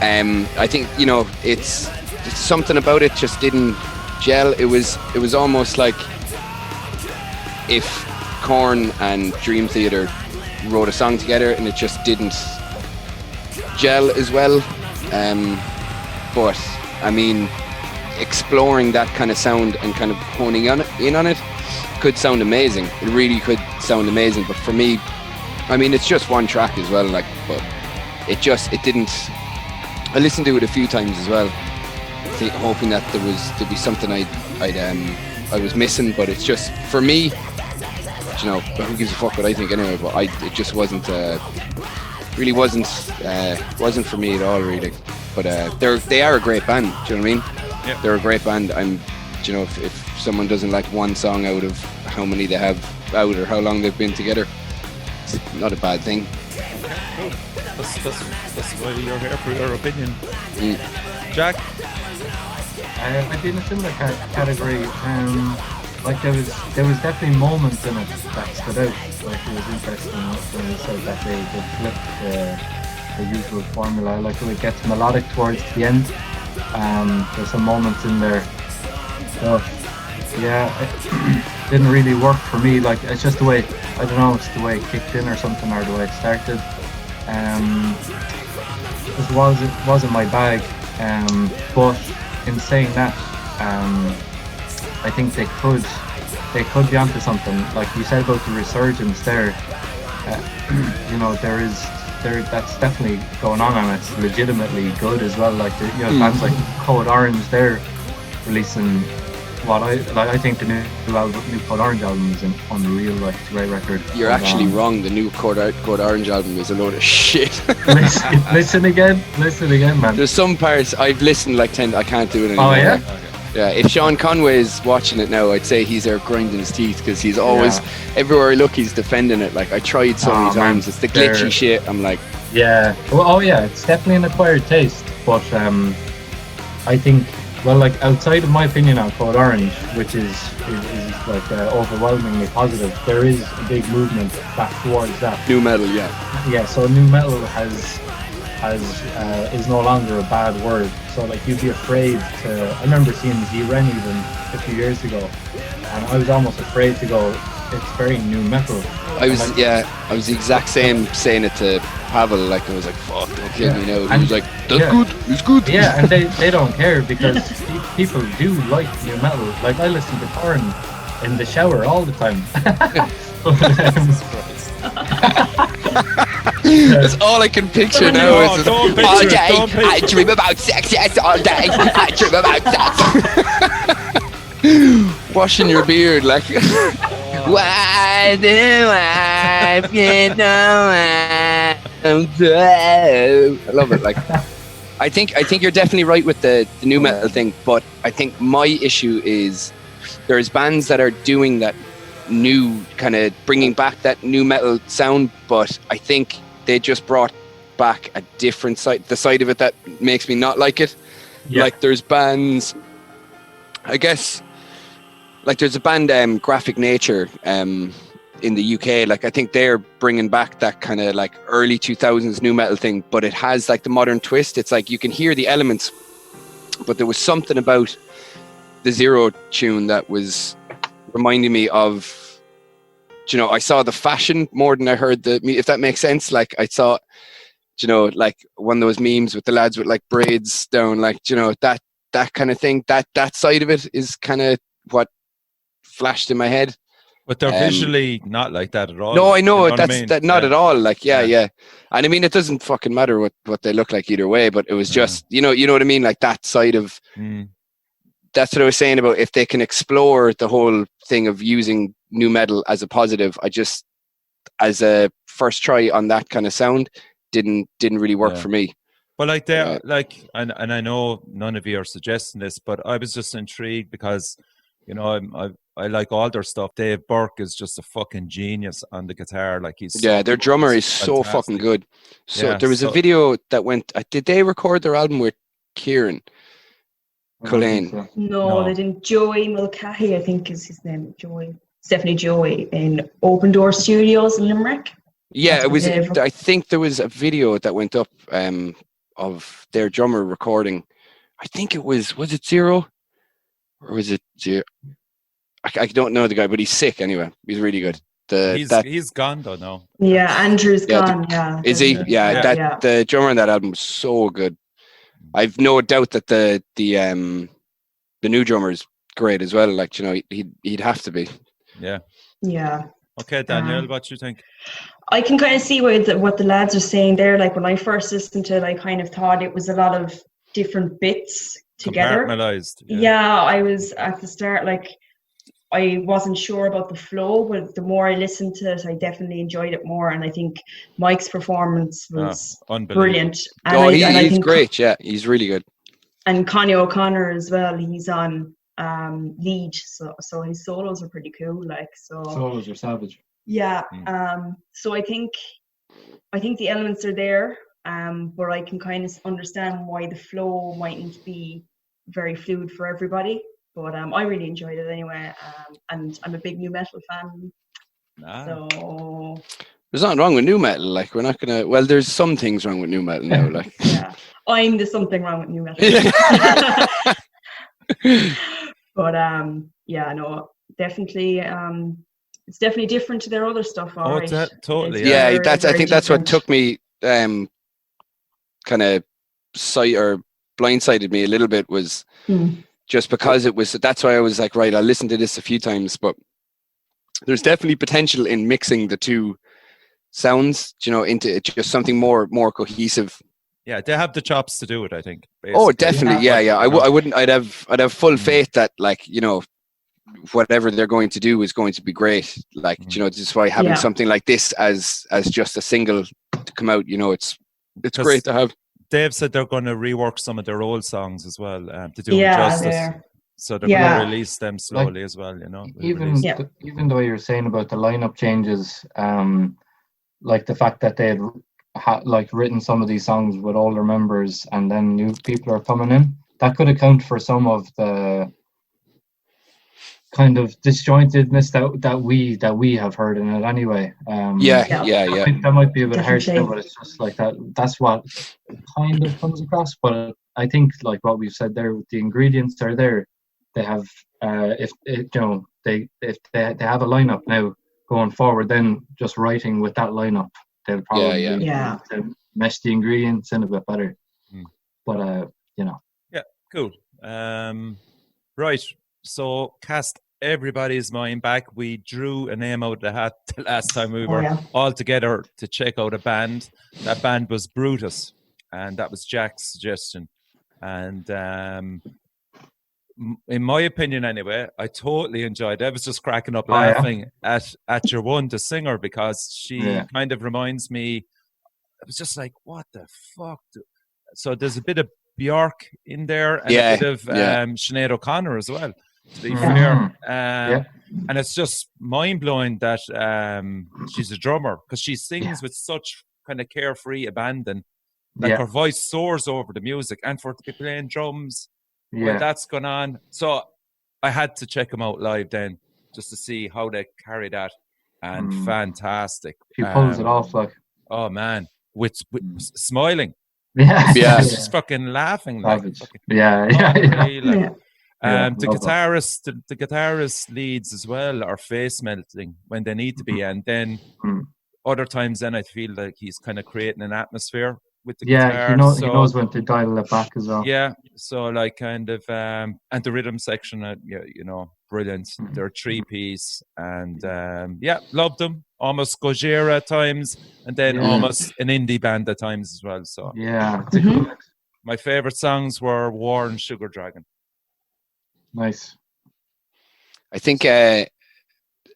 I think it's something about it just didn't gel. It was almost like if Korn and Dream Theater wrote a song together and it just didn't gel as well. But I mean, exploring that kind of sound and kind of honing in on it could sound amazing. It really could sound amazing. But for me, I mean, it's just one track as well. Like, but it didn't. I listened to it a few times as well, hoping that there'd be something I was missing. But it's just, for me, you know, who gives a fuck what I think anyway? But it just wasn't. Really wasn't for me at all, really. But they are a great band. Do you know what I mean? Yeah. They're a great band. You know, if someone doesn't like one song out of how many they have out or how long they've been together, it's not a bad thing. Cool. That's why you're here, for your opinion. Jack? I'd be in a similar category. Like there was definitely moments in it that stood out. Like it was interesting when you said that they flipped the usual formula. Like it gets melodic towards the end. There's some moments in there. But yeah, it didn't really work for me. Like it's just the way, I don't know, it's the way it kicked in or something, or the way it started. It wasn't my bag. But in saying that, I think they could be onto something. Like you said about the resurgence there, you know, that's definitely going on, and it's legitimately good as well. Like bands like Code Orange, they're releasing what I think the new Code Orange album is unreal. Like it's a great record. You're actually wrong. The new Code Orange album is a load of shit. listen again, man. There's some parts I've listened like 10. I can't do it anymore. Oh yeah. Okay. Yeah, if Sean Conway is watching it now, I'd say he's there grinding his teeth, because he's always, everywhere I look, he's defending it. Like, I tried so many times. It's the glitchy shit. I'm like... Yeah. Well, it's definitely an acquired taste. But I think, well, like, outside of my opinion on Code Orange, which is like overwhelmingly positive, there is a big movement back towards that. New metal, yeah. Yeah, so new metal is no longer a bad word. So like you'd be afraid to. I remember seeing Z-Ren even a few years ago, and I was almost afraid to go. It's very new metal. I was the exact same saying it to Pavel. Like I was like, "Fuck, don't kill me now." And he was like, "That's good. It's good." Yeah, and they don't care, because people do like new metal. Like I listen to Korn in the shower all the time. That's all I can picture now. Don't picture All it, day, don't picture I dream about sex. Yes, all day, I dream about sex. Washing your beard, like. Why do I get no? I love it. Like, I think you're definitely right with the new metal thing, but I think my issue is there's bands that are doing that new kind of bringing back that new metal sound, but I think they just brought back a different side, the side of it that makes me not like it. Like there's bands, I guess, like there's a band Graphic Nature in the UK. Like I think they're bringing back that kind of like early 2000s new metal thing, but it has like the modern twist. It's like you can hear the elements, but there was something about the Zero tune that was reminding me of, you know, I saw the fashion more than I heard if that makes sense. Like I saw, you know, like one of those memes with the lads with like braids down, like, you know, that kind of thing, that side of it is kind of what flashed in my head. But they're visually not like that at all. No, I know, you know that's that not at all. Like, yeah. And I mean, it doesn't fucking matter what they look like either way, but it was just, you know what I mean? Like that side of, that's what I was saying about if they can explore the whole thing of using new metal as a positive. I just, as a first try on that kind of sound, didn't really work for me. But like they're like, and I know none of you are suggesting this, but I was just intrigued because, you know, I like all their stuff. Dave Burke is just a fucking genius on the guitar. Like he's their drummer is so fucking good. So there was a video that went. Did they record their album with Kieran Cullen? No, they didn't. Joey Mulcahy, I think is his name. It's definitely Joey in Open Door Studios in Limerick. Yeah, it was. I think there was a video that went up of their drummer recording. I think it was it Zero? Or was it Zero? I don't know the guy, but he's sick anyway. He's really good. He's gone though now. Yeah, Andrew's gone. Is he? Yeah, the drummer on that album was so good. I've no doubt that the new drummer is great as well. Like, you know, he'd have to be. Yeah. Yeah. Okay, Danielle, what you think? I can kind of see what the lads are saying there. Like when I first listened to it, I kind of thought it was a lot of different bits together. Compartmentalized. Yeah, I was at the start, like, I wasn't sure about the flow, but the more I listened to it, I definitely enjoyed it more. And I think Mike's performance was brilliant. And Oh, I he's think great. Yeah, he's really good. And Connie O'Connor as well. He's on lead, so his solos are pretty cool. Like, so solos are savage. Yeah. So I think the elements are there, but I can kind of understand why the flow mightn't be very fluid for everybody. But I really enjoyed it anyway, and I'm a big new metal fan. So there's nothing wrong with new metal. Like, we're not gonna. Well, there's some things wrong with new metal now. Like, yeah, there's something wrong with new metal. But yeah, no, definitely. It's definitely different to their other stuff. All right. Totally. Yeah, very, I very think that's what different. took me kind of blindsided me a little bit, was just because it was. That's why I was like, right, I'll listen to this a few times, but there's definitely potential in mixing the two sounds, into just something more cohesive. Yeah, they have the chops to do it, I think. Basically. Oh, definitely. Yeah. I'd have full faith that, like, whatever they're going to do is going to be great. Like, this is why having something like this as just a single to come out, it's great to have. Dave said they're going to rework some of their old songs as well to do them justice. So they're going to release them slowly, like, as well, Even though you're saying about the lineup changes, like the fact that they had written some of these songs with older members and then new people are coming in, that could account for some of the kind of disjointedness that we have heard in it anyway. That might be a bit harsh, but it's just like that. That's what it kind of comes across. But I think, like what we've said there, the ingredients are there. They have, if they have a lineup now going forward, then just writing with that lineup, they'll probably to mesh the ingredients in a bit better. But yeah, cool. Right, so cast everybody's mind back. We drew a name out of the hat the last time we were all together to check out a band. That band was Brutus, and that was Jack's suggestion. And in my opinion, anyway, I totally enjoyed it. I was just cracking up laughing at your one, the singer, because she kind of reminds me. I was just like, what the fuck? So there's a bit of Bjork in there, and a bit of Sinead O'Connor as well, to be fair. And it's just mind-blowing that she's a drummer, because she sings with such kind of carefree abandon. Like her voice soars over the music, and for to be playing drums when that's going on. So I had to check them out live then, just to see how they carry that. And fantastic. She pulls it off, like. Oh man, with smiling. Just fucking laughing. Like, The guitarist leads as well are face melting when they need to be, and then other times then I feel like he's kind of creating an atmosphere with the guitar. He knows when to dial it back as well. Yeah, so like kind of and the rhythm section, brilliant. They're a 3-piece, and loved them. Almost Gojira at times, and then almost an indie band at times as well. So my favorite songs were War and Sugar Dragon. Nice. I think I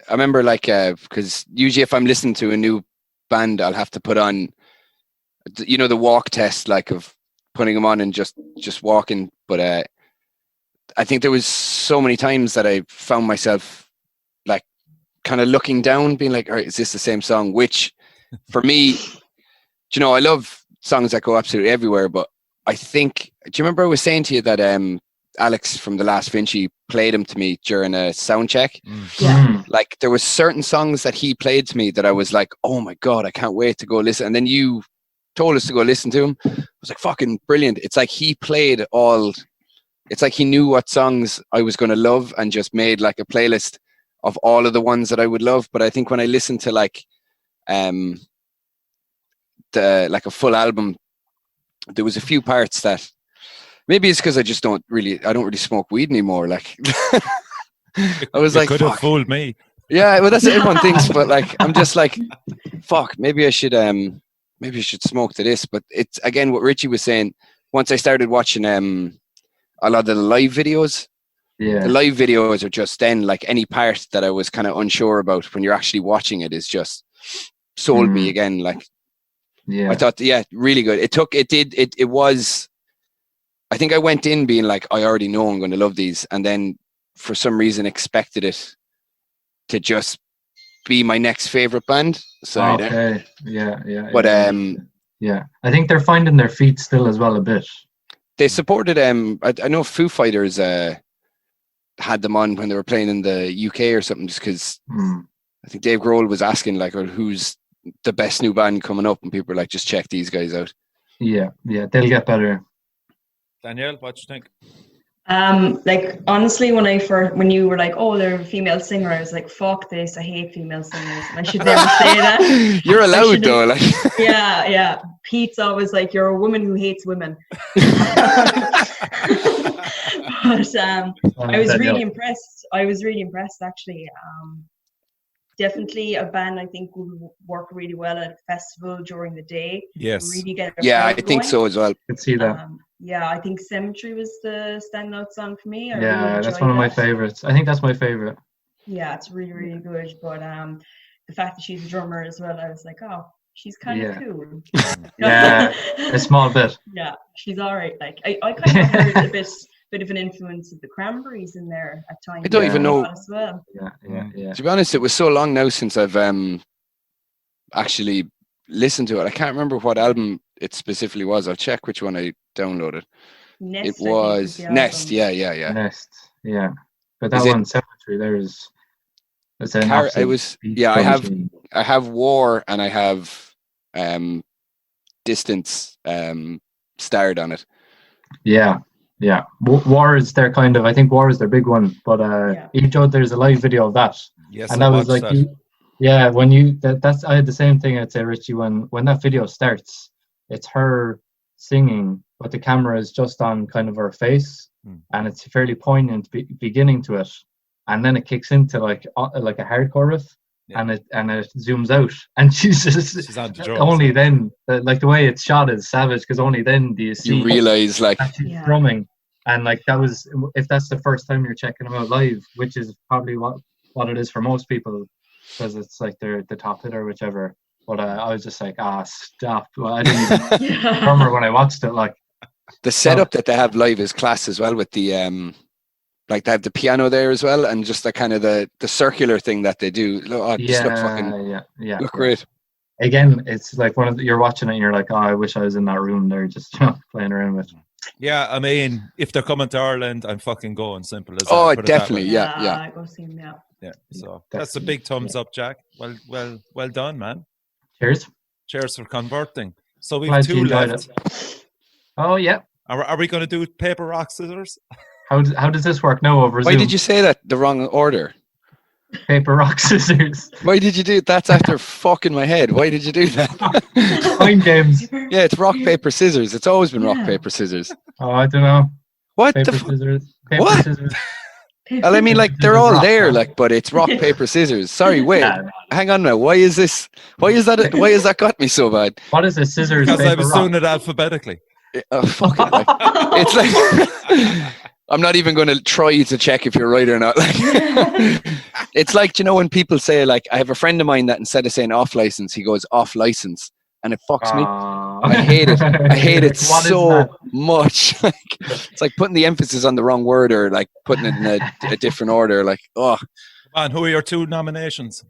remember, like, because usually if I'm listening to a new band, I'll have to put on, the walk test, like, of putting them on and just walking. But I think there was so many times that I found myself, like, kind of looking down, being like, all right, is this the same song? Which, for me, I love songs that go absolutely everywhere. But I think, do you remember I was saying to you that Alex from The Last Vinci played him to me during a sound check? Like, there was certain songs that he played to me that I was like, oh my God, I can't wait to go listen. And then you told us to go listen to him. I was like, fucking brilliant. It's like he played it's like he knew what songs I was going to love and just made like a playlist of all of the ones that I would love. But I think when I listened to like a full album, there was a few parts that, maybe it's because I don't really smoke weed anymore. Like, I was like, could have fooled me. Yeah, well, that's what everyone thinks, but like, I'm just like, fuck, maybe I should smoke to this. But it's again what Richie was saying. Once I started watching a lot of the live videos, Yeah. the live videos are just then like any part that I was kind of unsure about when you're actually watching it is just sold me again. Like, Yeah. I thought, yeah, really good. It was. I think I went in being like, I already know I'm going to love these, and then for some reason expected it to just be my next favorite band. Sorry, Okay. Yeah. But yeah. I think they're finding their feet still as well a bit. they supported I know Foo Fighters had them on when they were playing in the UK or something, just because I think Dave Grohl was asking like, who's the best new band coming up, and people were like, just check these guys out. Yeah, they'll get better. Danielle, what do you think? Like honestly, when you were like, oh, they're a female singer, I was like, fuck this, I hate female singers. And I should never say that. You're allowed though, like. Yeah. Pete's always like, you're a woman who hates women. But I was really impressed. I was really impressed actually. Definitely a band I think would work really well at a festival during the day. Yes. Really get I think so as well. Could see that. I think Cemetery was the standout song for me. I yeah, really that's one of my favorites. I think that's my favorite. Yeah, it's really, really good. But the fact that she's a drummer as well, I was like, oh, she's kind of cool. Yeah, a small bit. Yeah, she's all right. Like I kind of heard a bit of an influence of the Cranberries in there at times. I don't even know. As well. Yeah. To be honest, it was so long now since I've actually listened to it. I can't remember what album it specifically was. I'll check which one I downloaded. Nest, it was Nest. Yeah. Nest. Yeah. But that one, Cemetery, it's an it was. Yeah, I have War and I have Distance starred on it. Yeah. War is their kind of. I think War is their big one. But there's a live video of that. Yes, and that was like, when you that's I had the same thing. I'd say, Richie, when that video starts, it's her singing, but the camera is just on kind of her face, and it's fairly poignant beginning to it, and then it kicks into like a hardcore riff. And it zooms out, and she's on the drums. Only then, like the way it's shot is savage, because only then do you realize like she's drumming, and like that was, if that's the first time you're checking them out live, which is probably what it is for most people, because it's like they're the top hit or whichever. But I was just like, stop! Well, I didn't even remember when I watched it. Like the setup that they have live is class as well, with the like they have the piano there as well, and just the kind of the circular thing that they do. Look great. Again, it's like you're watching it and you're like, I wish I was in that room there, just playing around with. Yeah, I mean, if they're coming to Ireland, I'm fucking going. Simple as that. Oh, definitely, yeah. I go see them, yeah. So that's a big thumbs up, Jack. Well done, man. Cheers for converting. So we've 2 left. Oh yeah. Are we going to do paper, rock, scissors? How does this work now over Zoom? Why did you say that the wrong order? Paper, rock, scissors. Why did you do it? That's after fucking my head. Why did you do that? Mind games. Yeah, it's rock, paper, scissors. It's always been rock, paper, scissors. Oh, I don't know. What? Paper, scissors. Paper, what? Scissors. Well, I mean, like, they're all there, like, but it's rock, paper, scissors. Sorry, wait. Hang on now. Why is that? Why has that got me so bad? What is it? Scissors, because paper, I was doing it alphabetically. Fuck it. Like, it's like... I'm not even going to try to check if you're right or not. Like, it's like, when people say, like, I have a friend of mine that instead of saying off license, he goes off license, and it fucks me. I hate it. I hate it so much. Like, it's like putting the emphasis on the wrong word, or like putting it in a different order. Like, oh. And who are your 2 nominations?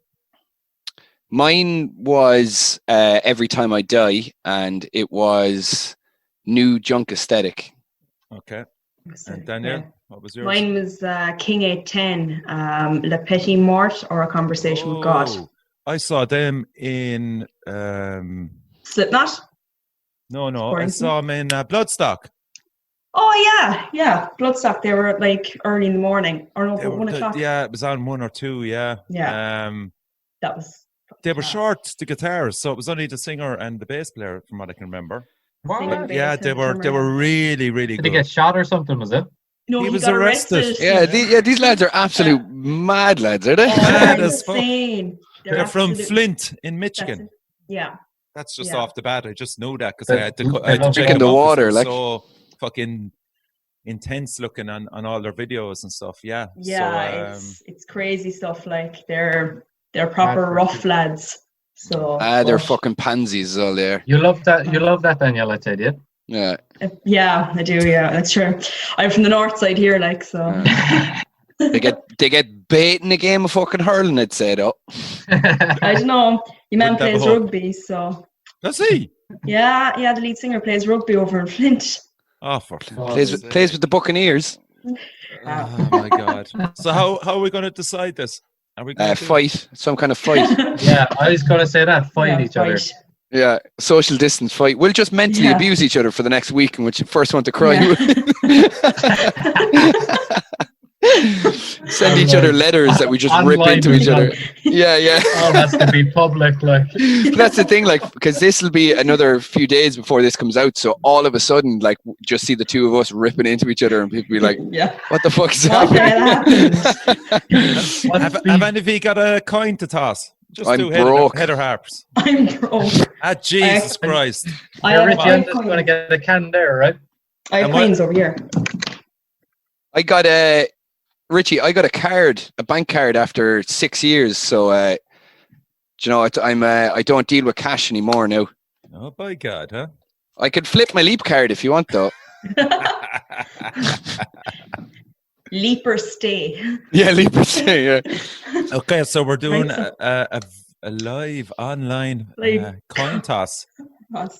Mine was Every Time I Die, and it was New Junk Aesthetic. Okay. And Danielle, what was yours? Mine was King 810, Le Petit Mort, or A Conversation with God. I saw them in Slipknot? No, I saw them in Bloodstock. Oh yeah, Bloodstock. They were like early in the morning, or no, 1 o'clock. Yeah, it was on 1 or 2. Yeah. That was. They were short, the guitars, so it was only the singer and the bass player, from what I can remember. What? Yeah, they were really, really good. Did he get shot or something? Was it? No, he was arrested. Yeah, these lads are absolute mad lads, are they? Oh, Mad they're as fuck. insane. They're from absolute- Flint in that's Michigan. it. Yeah. That's just Yeah. off the bat. I just know that because They- I had to they love check Drinking them the out 'cause water, they're like. so fucking intense looking on all their videos and stuff. Yeah. Yeah, So, it's crazy stuff. Like they're proper for rough sure. lads. So They're but, fucking pansies all there. You love that. You love that, Danielle. I said, yeah. Yeah. yeah, I do. Yeah, that's true. I'm from the north side here, like so. They get bait in the game of fucking hurling, I'd say though. I don't know. Your man Wouldn't have plays a hope. rugby, so does he? yeah. The lead singer plays rugby over in Flint. Oh, for Plays with the Buccaneers. Oh my god! So how are we going to decide this? Are we going to Fight, some kind of fight. Yeah, I was gonna say that. Fight Yeah, each other. fight. Yeah, social distance fight. We'll just mentally Yeah. abuse each other for the next week, in which the first one to cry. Send each other letters that we just rip Online into each other. like, Yeah. all has to be public, like. That's the thing, like, because this will be another few days before this comes out, so all of a sudden, like, just see the two of us ripping into each other, and people be like, Yeah. "What the fuck is What the happening?" hell happened? have any of you got a coin to toss? Just I'm do broke. header harps. I'm broke. Jesus Christ! I Yeah, have Richie, I'm five just gonna coins. get a can there, right? I have And what- coins over here. I got Richie, I got a bank card after 6 years. So, do you know, I don't deal with cash anymore now. Oh by God, huh? I could flip my Leap card if you want, though. Leaper stay. Yeah, Leap yeah. Okay, so we're doing Right, a live online Live. coin toss.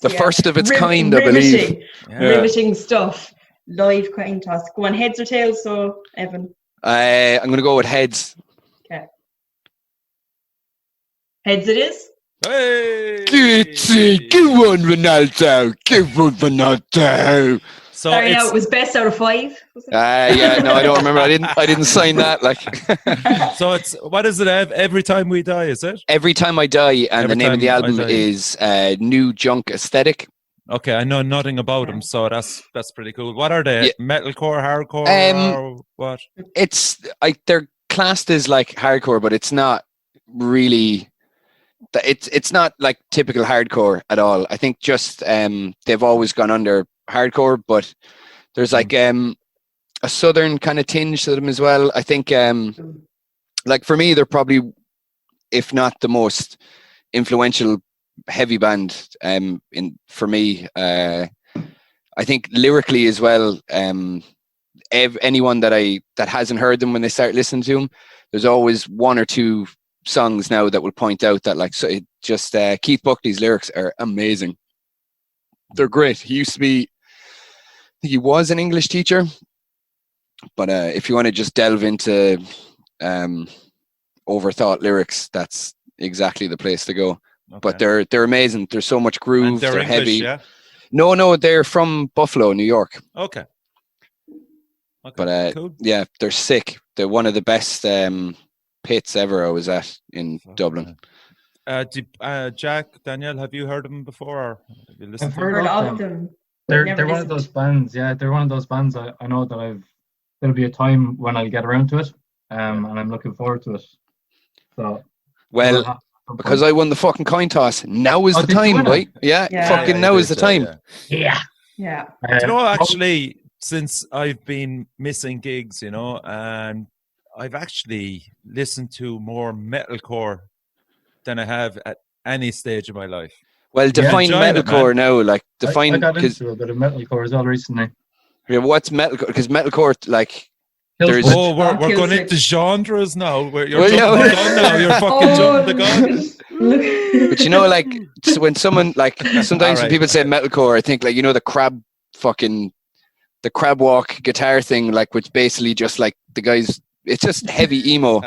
The first of its kind, I believe. riveting, Yeah. riveting stuff. Live coin toss. Go on, heads or tails. So Evan, I'm going to go with heads. heads it is. Hey! Give one, Ronaldo. Give one, Ronaldo. So Sorry, no, it's, it was best out of 5. Was it? Yeah, no, I don't remember. I didn't sign that. Like, so it's what is it? Every time we die, is it? Every Time I Die, and Every the name of the Time I album Die. is New Junk Aesthetic. Okay, I know nothing about them, so that's pretty cool. What are they? Yeah. Metalcore, hardcore, or what? They're classed as like hardcore, but it's not really. It's not like typical hardcore at all. I think just they've always gone under hardcore, but there's like a southern kind of tinge to them as well. I think like for me, they're probably, if not the most influential heavy band for me. I think lyrically as well. Anyone that hasn't heard them when they start listening to them, there's always one or two songs now that will point out that like, so it just Keith Buckley's lyrics are amazing. They're great. He used to be, I think he was an English teacher, but if you want to just delve into overthought lyrics, that's exactly the place to go. Okay. But they're amazing. There's so much And groove. they're They're English, heavy. yeah. No, they're from Buffalo, New York. Okay. But cool. yeah, they're sick. They're one of the best pits ever I was at in Dublin. Jack, Danielle, have you heard of them before? Or have you listened I've to heard Heard of of them. them. They're Never one of listened. those bands. Yeah, they're one of those bands. I know that there'll be a time when I'll get around to it, and I'm looking forward to it. So Well, because I won the fucking coin toss, now is Oh, the did you time, win it? right? Yeah, Yeah. fucking you now did, is the time. yeah. Yeah. Do you know, actually, since I've been missing gigs, and I've actually listened to more metalcore than I have at any stage of my life. Well, define enjoying it, metalcore now. Like I define got because into a bit of metalcore as well recently. what's metalcore? Because metalcore, like, There's Oh, we're Kill going switch. into genres now. You're Well, jumping yeah. the gun now. You're fucking jumping the gun. but you know, like when someone like sometimes when Alright. people say metalcore, I think like the crab walk guitar thing, like which basically just like the guys. It's just heavy emo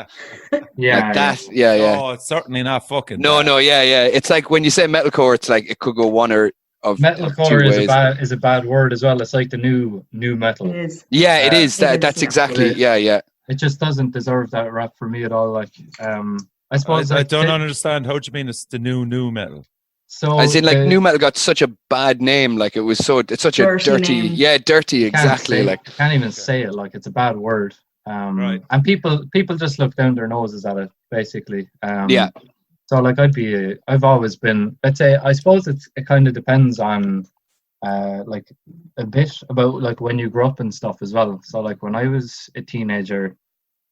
yeah, like that. Yeah. Oh, it's certainly not fucking. No, that. yeah. It's like when you say metalcore, it's like it could go one or of two Metalcore ways. is a bad word as well. It's like the new metal. It is. Yeah, it is. It is, That's yeah. exactly. It is. Yeah. It just doesn't deserve that rap for me at all. Like, I suppose I like, don't understand. How do you mean it's the new metal? So As in, like, the- new metal got such a bad name. Like, it's such a Dirty dirty. name. Yeah, dirty. can't Exactly. say- Like, can't even say it. Like, it's a bad word. Right. And people just look down their noses at it, basically. Yeah. So like I've always been, let's say, I suppose it kind of depends on like a bit about like when you grew up and stuff as well. So like when I was a teenager,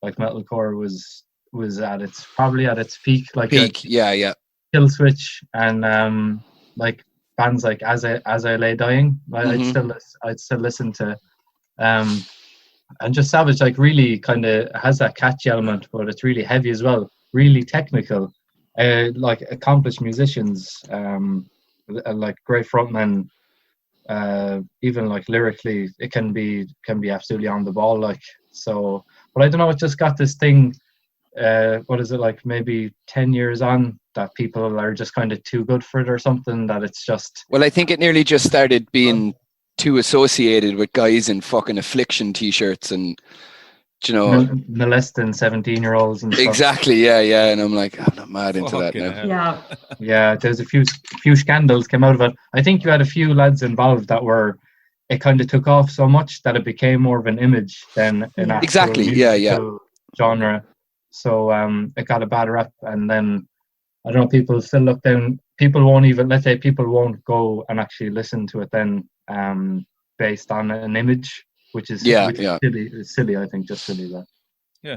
like metalcore was at its probably at its peak, like Peak. Yeah. Kill Switch and like bands like As I Lay Dying. I'd still listen to and just Savage like really kind of has that catchy element, but it's really heavy as well, really technical. Like accomplished musicians, like great frontmen. Even like lyrically, it can be absolutely on the ball. Like so, but I don't know. It just got this thing. What is it like? Maybe 10 years on, that people are just kind of too good for it or something. That it's just. Well, I think it nearly just started being too associated with guys in fucking Affliction t-shirts and, you know, molesting 17-year-olds and stuff. Exactly. Yeah. And I'm like, I'm not mad into that now. Yeah. There's a few scandals came out of it. I think you had a few lads involved that were. It kind of took off so much that it became more of an image than an actual exactly. Yeah. genre. So it got a bad rep, and then I don't know. People still look down. People won't even, let's say, people won't go and actually listen to it then, based on an image, which is silly. It's silly, I think, just silly that. Yeah,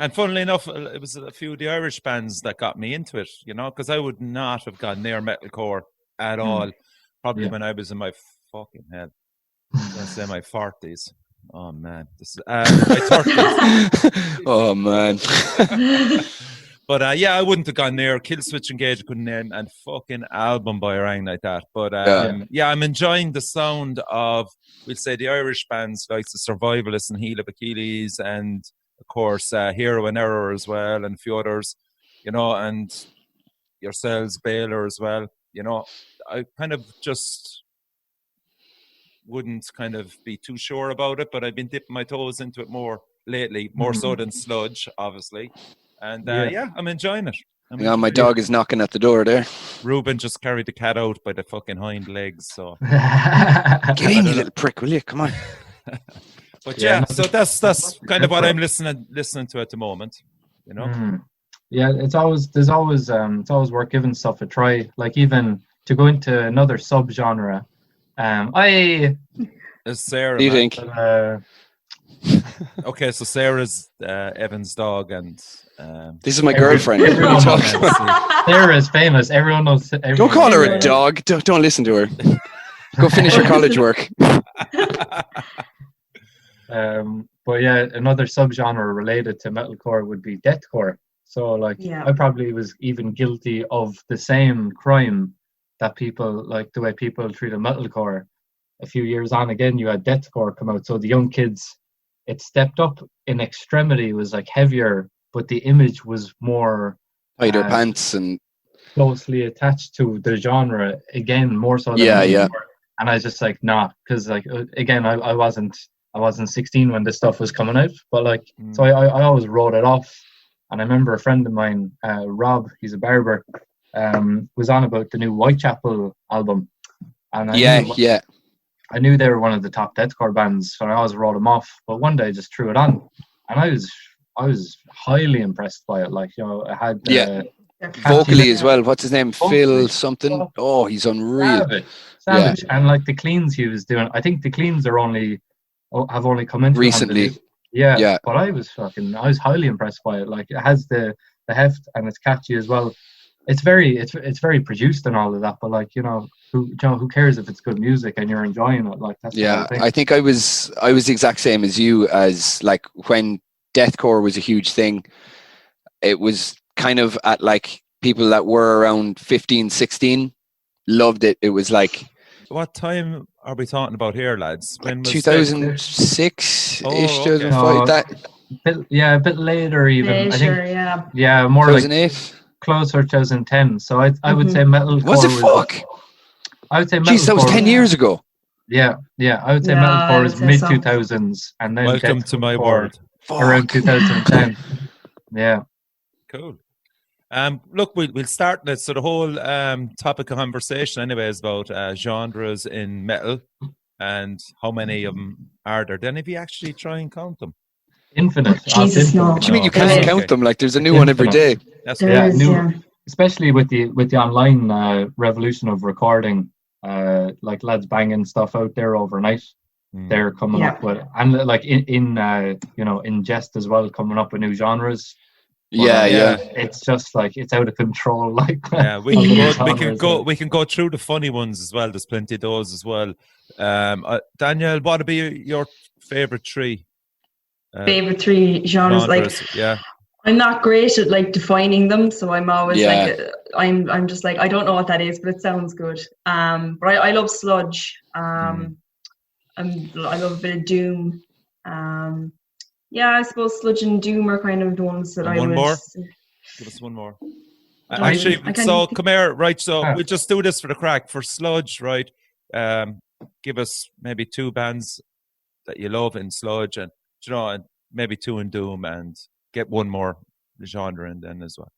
and funnily enough, it was a few of the Irish bands that got me into it. You know, because I would not have gone near metalcore at all. Probably when I was in my fucking head. I say my 40s. Oh man, this is my 30s. Oh man. But I wouldn't have gone near Kill Switch Engage, couldn't name and fucking album by or anything like that. But I'm enjoying the sound of, we'll say, the Irish bands like the Survivalists and Heel of Achilles, and of course Hero and Error as well, and a few others, you know, and yourselves, Baylor as well. You know, I kind of just wouldn't kind of be too sure about it, but I've been dipping my toes into it more lately, more so than sludge, obviously. And I'm enjoying it. My dog is knocking at the door there. Ruben just carried the cat out by the fucking hind legs, so get in, you little prick, will you? Come on. But so that's kind of what I'm listening to at the moment, you know. Yeah, it's always worth giving stuff a try. Like even to go into another sub-genre. Is Sarah? What do you think? Okay, so Sarah's Evan's dog, and this is my girlfriend. Sarah is famous. Everyone knows. Don't call her a dog. Don't listen to her. Go finish your college work. But yeah, another subgenre related to metalcore would be deathcore. So like, I probably was even guilty of the same crime that people, like the way people treated metalcore. A few years on, again, you had deathcore come out. So the young kids, it stepped up in extremity. It was like heavier, but the image was more tighter pants and closely attached to the genre. Again, more so than yeah. And I was just like, nah, because like again, I wasn't 16 when this stuff was coming out, but like, so I always wrote it off. And I remember a friend of mine, Rob, he's a barber, was on about the new Whitechapel album. And I knew they were one of the top deathcore bands, so I always wrote them off. But one day I just threw it on, and I was highly impressed by it. Like, you know, I had vocally as well. What's his name? Phil something. Oh, he's unreal. Savage. And like the cleans he was doing, I think the cleans have only come into recently. Yeah. But I was highly impressed by it. Like, it has the heft, and it's catchy as well. It's very produced and all of that, but like, you know, who cares if it's good music and you're enjoying it? Like, that's I think I was the exact same as you. As like when deathcore was a huge thing, it was kind of at like people that were around 15, 16 loved it. It was like, what time are we talking about here, lads? When 2006 ish, 2005. A bit later even. Later, I think, more 2008. Like closer 2010. So I would say metalcore was it fuck? I would say metalcore. Jeez, that was 10 years ago. Yeah. I would say metalcore is mid 2000s, and then welcome to my world. Around 2010. Yeah. Cool. Look, we'll start this. So the whole topic of conversation, anyway, is about genres in metal and how many of them are there. Then, if you actually try and count them, Infinite. Jesus, no. What do you mean you Oh, can't okay. count them? Like there's a new one every day. That's There Yeah, is, new- yeah. Especially with the online revolution of recording, like lads banging stuff out there overnight. Mm. They're coming Yeah. up with, and like in jest as well, coming up with new genres. Yeah, yeah. It's just like it's out of control. Like Yeah, we all can the go. We genres, can go. like. We can go through the funny ones as well. There's plenty of those as well. Danielle, what would be your favorite three? Favorite three genres, like Yeah. I'm not great at like defining them, so I'm always Yeah. like I'm just like I don't know what that is, but it sounds good. But I love sludge. I love a bit of doom. Yeah, I suppose sludge and doom are kind of the ones that And I one would. more? Give us one more. I Actually, can't so think- come here, right? So Ah. we'll just do this for the crack. For sludge, right? Give us maybe two bands that you love in sludge, and and maybe two in doom, and get one more genre in then as well.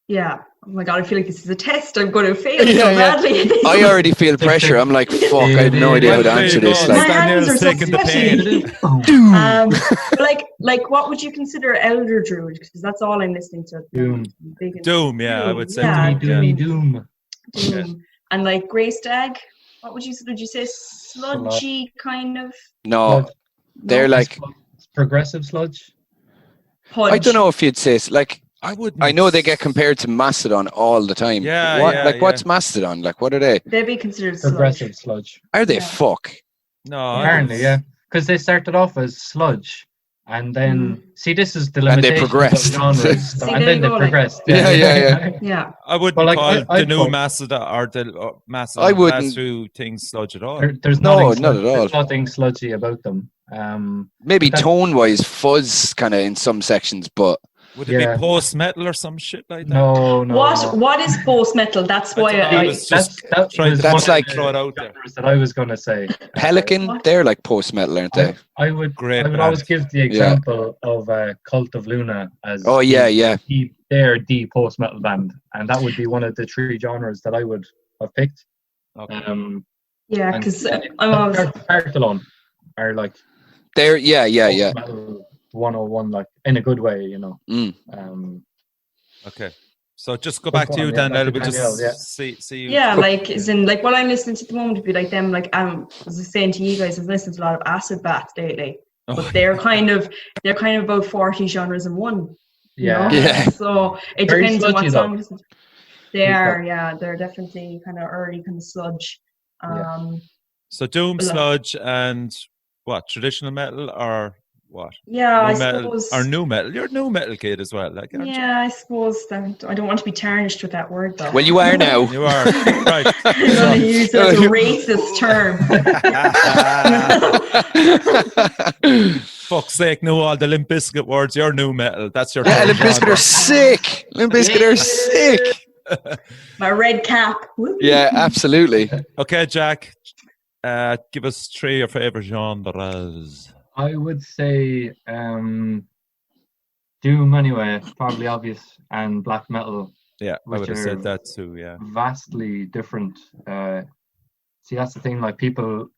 Yeah. Oh my god, I feel like this is a test. I'm going to fail so Yeah, yeah. badly. I already feel pressure. I'm like, fuck, I have no idea how to Well, there answer you this. go. My Like, hands are Danielle's so taking the sweaty. pain. Like what would you consider Elder Druid? Because that's all I'm listening to. Doom. Big into Doom, yeah, I would say Yeah, doom, yeah. Doom. Doom. And like Grey Stag, what would you say? Sludgy kind of no, they're No? like, It's progressive sludge. Pudge. I don't know if you'd say, like, I wouldn't. I know they get compared to Mastodon all the time. Yeah, What, yeah, like, yeah. what's Mastodon? Like, what are they? They'd be considered sludge. Progressive sludge. Are they Yeah. fuck? No, Apparently, yeah. Because they started off as sludge. And then, see, this is the And they limitation progressed. of genres. See, and there then you they go, like- progressed. Yeah. Yeah. I wouldn't But, like, call I'd the new put- Mastodon or the Mastodon I wouldn't- through things sludge at all. There's No, nothing not at all. There's nothing sludgy about them. Maybe But that- tone-wise, fuzz kind of in some sections, but Would it Yeah. be post metal or some shit like that? No. What is post metal? That's I why don't know, I I was just that trying was to That's one of like- the throw it out there. genres that I was going to say. Pelican, What? they're like post-metal, aren't they? I would Great always band. give the example of Cult of Luna as Oh, yeah. they're the post metal band, and that would be one of the three genres that I would have picked. Okay. yeah, and because I'm always Partalon are like They're, yeah. post-metal 101, like in a good way, Mm. Okay. So just go back to you, Go on, yeah, Danielle. back to We'll just Danielle, yeah. see you. yeah, like as in like what I'm listening to at the moment would be like them like as I was saying to you guys, I've listened to a lot of Acid Bath lately. Oh, But they're kind of about 40 genres in one. you Yeah. know? Yeah. So it Very depends on sludgy, what though. song you listen to. They are, yeah, they're definitely kind of early kind of sludge. So doom, Hello. sludge, and what? Traditional metal or what? Yeah, I New metal suppose. or new metal? You're a new metal kid as well, like aren't you? Yeah, I suppose that I don't want to be tarnished with that word though. Well, you are now. You are right. I'm going to use it as a racist term. Fuck's sake, know all the Limp Bizkit words. You're new metal. That's your. Yeah, third Limp Bizkit genre. are sick. Limp Bizkit are sick. My red cap. Woo. Yeah, absolutely. Okay, Jack. Give us three of your favorite genres. I would say doom anyway, probably obvious, and black metal, Yeah, I Which would have are- said that too. Yeah. vastly different. See, that's the thing. Like people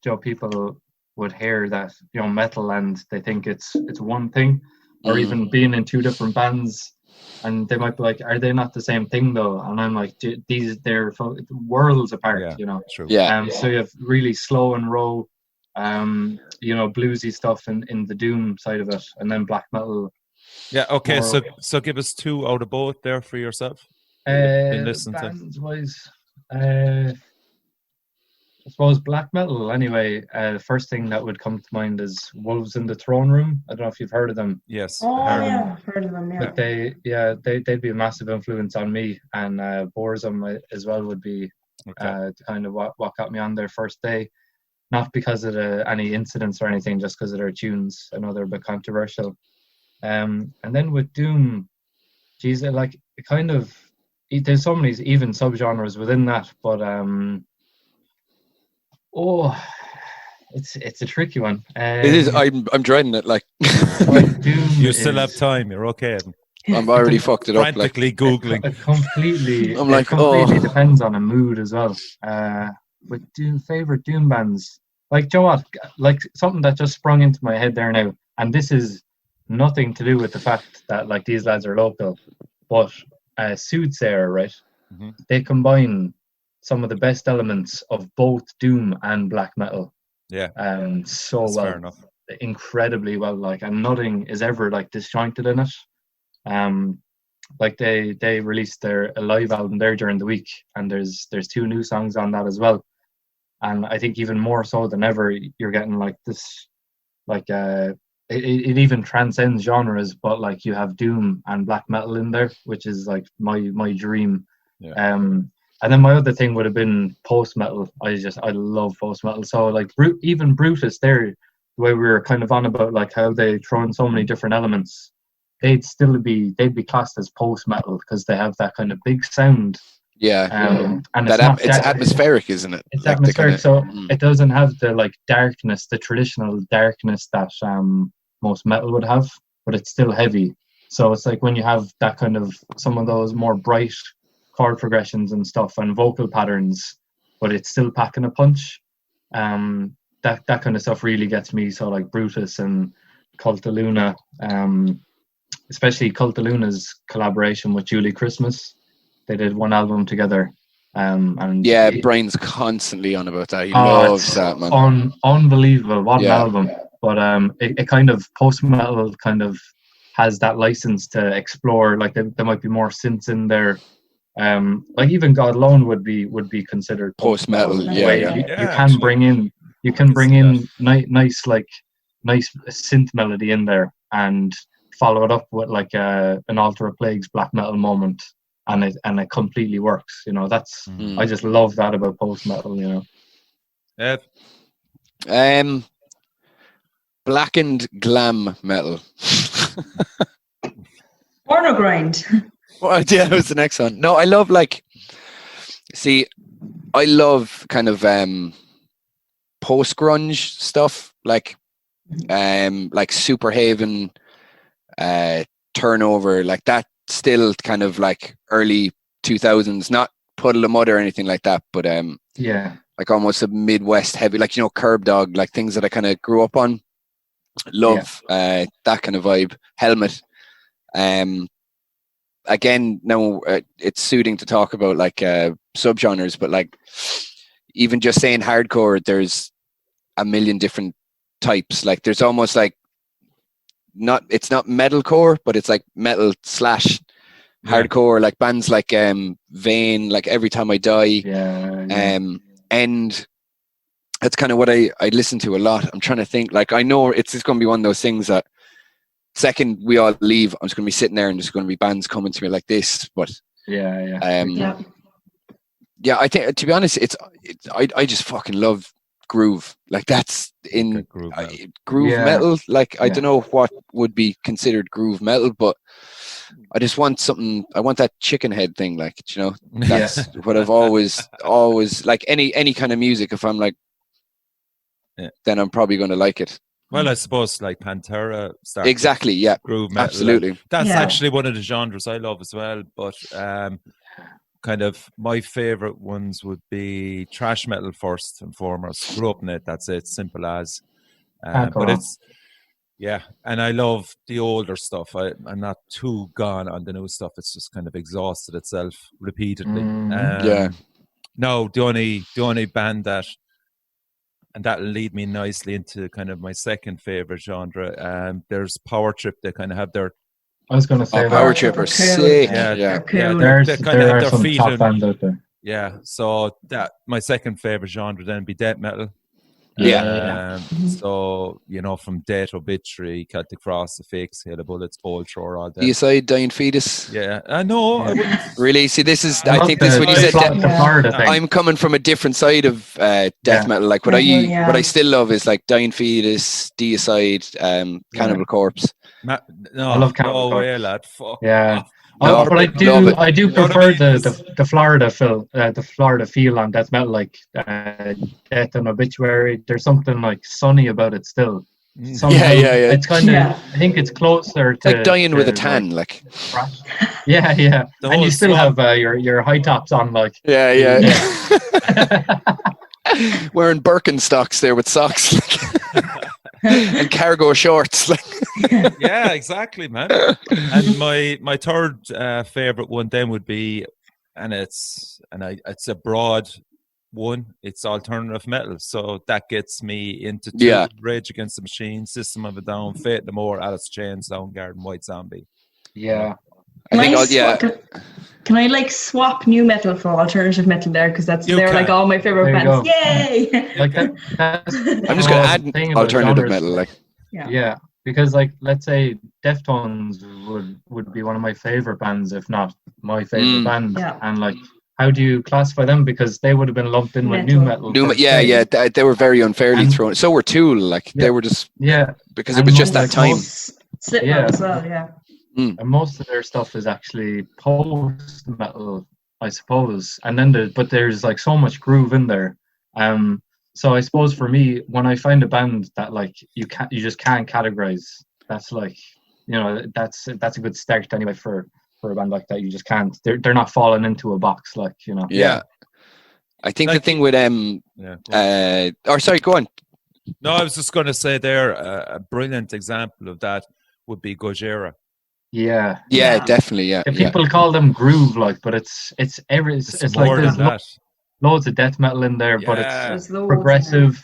would hear that metal and they think it's one thing, or even being in two different bands, and they might be like, "Are they not the same thing though?" And I'm like, "They're worlds apart." Yeah. True. Yeah. So you have really slow and raw, bluesy stuff in the doom side of it, and then black metal. Yeah. Okay. Or- So give us two out of both there for yourself. Been listening to. Bands wise, I suppose black metal. Anyway, first thing that would come to mind is Wolves in the Throne Room. I don't know if you've heard of them, Yes. Oh Um, yeah, I've heard of them. Yeah. but they'd be a massive influence on me, and Borzum as well would be Okay. kind of what got me on their first day. Not because of any incidents or anything, just because of their tunes. I know they're a bit controversial. And then with Doom, geez, like it kind of there's so many even subgenres within that, but it's a tricky one. It is. I'm dreading it. Like, Doom You still have is- time. You're okay. I've already fucked it up. Like, Frantically googling. It completely. I'm like, it completely oh. depends on a mood as well. With favorite Doom bands, like Joe, what? Like something that just sprung into my head there now, and this is nothing to do with the fact that like these lads are local, but Soothsayer, right? Mm-hmm. They combine some of the best elements of both doom and black metal. Yeah. So That's well, fair enough. incredibly well. Like, and nothing is ever like disjointed in it. Like they released a live album there during the week, and there's 2 new songs on that as well. And I think even more so than ever, you're getting like this, like it even transcends genres, but like you have doom and black metal in there, which is like my dream. Yeah. And then my other thing would have been post metal. I love post metal. So like even Brutus there, the way we were kind of on about like how they throw in so many different elements, they'd be classed as post metal because they have that kind of big sound. Yeah. And it's atmospheric, isn't it? It's like atmospheric, so it doesn't have the like darkness, the traditional darkness that most metal would have, but it's still heavy. So it's like when you have that kind of some of those more bright chord progressions and stuff and vocal patterns, but it's still packing a punch. That kind of stuff really gets me. So like Brutus and Cult of Luna, especially Cult of Luna's collaboration with Julie Christmas. They did one album together. And Brian's constantly on about that. He loves that, man. Unbelievable. What an album. But it kind of post metal kind of has that license to explore. Like there might be more synths in there. Like even God Alone would be considered post metal. You can bring in nice synth melody in there and follow it up with like an Altar of Plagues black metal moment, and it completely works. You know, that's I just love that about post metal. You know. Blackened glam metal. Porno grind. Well, yeah, that was the next one. No, I love I love kind of post grunge stuff, like Superhaven, Turnover, like that. Still kind of like early 2000s, not Puddle of Mud or anything like that, but like almost a Midwest heavy, like, you know, Curb Dog, like things that I kind of grew up on. Love that kind of vibe. Helmet. Again, now it's suiting to talk about like subgenres, but like even just saying hardcore, there's a million different types. Like there's almost like it's not metalcore, but it's like metal / hardcore, like bands like Vane, like Every Time I Die. And that's kind of what I listen to a lot. I'm trying to think, like, I know it's just going to be one of those things that second we all leave, I'm just going to be sitting there and there's going to be bands coming to me like this. But I think, to be honest, I just fucking love groove. Like that's in groove metal. Like I don't know what would be considered groove metal, but I just want something. I want that chicken head thing, like, you know. That's what I've always like. Any kind of music, if I'm like, then I'm probably going to like it. Well, I suppose like Pantera started exactly, groove metal. Absolutely. That's actually one of the genres I love as well. But kind of my favorite ones would be thrash metal first and foremost. Grew up in it. That's it. Simple as. But it's and I love the older stuff. I'm not too gone on the new stuff. It's just kind of exhausted itself repeatedly. No, the only band that, and that'll lead me nicely into kind of my second favorite genre. There's Power Trip. They kind of have their. I was going to say Power Trip are sick. They kind there are some top bands out there. Yeah, so that my second favorite genre then be death metal. So, you know, from Death, Obituary, Celtic Frost, The Fix, Hail of Bullets, Bolt Thrower, all that. Deicide, Dying Fetus. I know. I wouldn't. Really? See, this is, I think this, when you said Florida thing. I'm coming from a different side of death metal. Like what I still love is like Dying Fetus, Deicide, Cannibal Corpse. I love Cannibal Corpse. Way, lad. Fuck. Yeah. No, but I do prefer the Florida feel, the Florida feel on death metal, like Death and Obituary. There's something like sunny about it still. It's kind of. I think it's closer to like Dying with a Tan, like. Yeah. And you still have your high tops on, like. Yeah. Wearing Birkenstocks there with socks. and cargo shorts. Like, Yeah, exactly, man. And my third favorite one then would be, and it's a broad one. It's alternative metal, so that gets me into Yeah. Rage Against the Machine, System of a Down, Fate No More, Alice Chains, Soundgarden, White Zombie. Yeah. I think Can I like swap new metal for alternative metal there? Because You they're can. like all my favorite There you bands. go. Yay! Like that's I'm just gonna add alternative metal. Like, yeah, because like let's say Deftones would be one of my favorite bands, if not my favorite band. Yeah. And like, how do you classify them? Because they would have been lumped in with new metal. They were very unfairly thrown. So were Tool. Like, they were just because it was just that time. Slipknot as well, yeah. And most of their stuff is actually post metal, I suppose. And then but there's like so much groove in there. So I suppose for me, when I find a band that like you just can't categorize, that's like, you know, that's a good start anyway for a band like that. You just can't. They're not falling into a box, like, you know. Yeah. I think Like, the thing with sorry, go on. No, I was just going to say there, a brilliant example of that would be Gojira. Yeah, definitely. Yeah, people call them groove, like, but it's like there's loads of death metal in there, but it's progressive.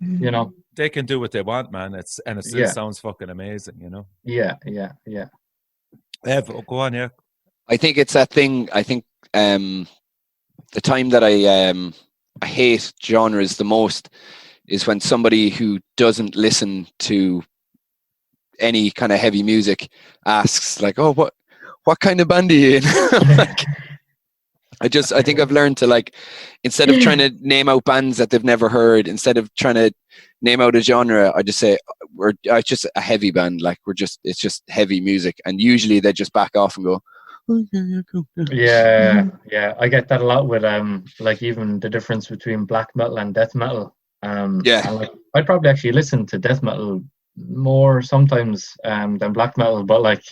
You know, they can do what they want, man. And it still sounds fucking amazing, you know. Yeah. Ev, go on, yeah. I think it's that thing. I think the time that I hate genres the most is when somebody who doesn't listen to any kind of heavy music asks, like, "Oh, what kind of band are you in?" Like, I think I've learned to, like, instead of trying to name out bands that they've never heard, instead of trying to name out a genre, I just say it's just a heavy band. Like, it's just heavy music, and usually they just back off and go, Yeah. I get that a lot with like even the difference between black metal and death metal. And like, I'd probably actually listen to death metal more sometimes than black metal, but like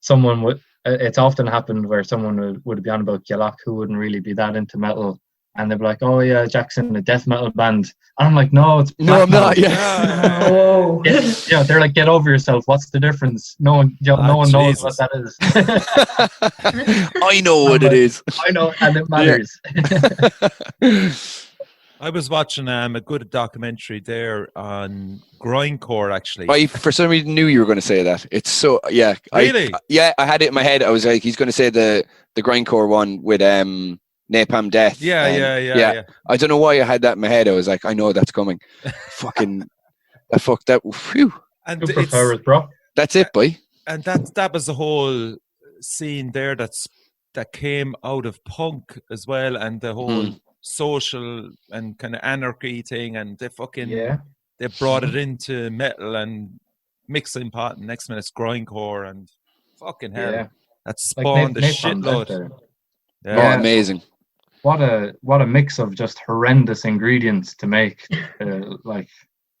someone would. It's often happened where someone would be on about Gillock who wouldn't really be that into metal, and they'd be like, "Oh yeah, Jackson, a death metal band," and I'm like, "No, it's black I'm metal." not. Yeah. Oh. Yeah, they're like, "Get over yourself. What's the difference? No one knows what that is." I know what it is. I know, and it matters. I was watching a good documentary there on grindcore, actually. I for some reason knew you were going to say that. It's so Really? I had it in my head. I was like, he's going to say the grindcore one with Napalm Death. Yeah. I don't know why I had that in my head. I was like, I know that's coming. Fucking fuck that. Whew. And Superpowers, bro. That's it, boy. And that was the whole scene there that came out of punk as well, and the whole social and kind of anarchy thing, and they fucking they brought it into metal and mixing pot, and next minute it's grindcore, and fucking hell, that spawned a shitload. Oh, amazing. What a mix of just horrendous ingredients to make. Like,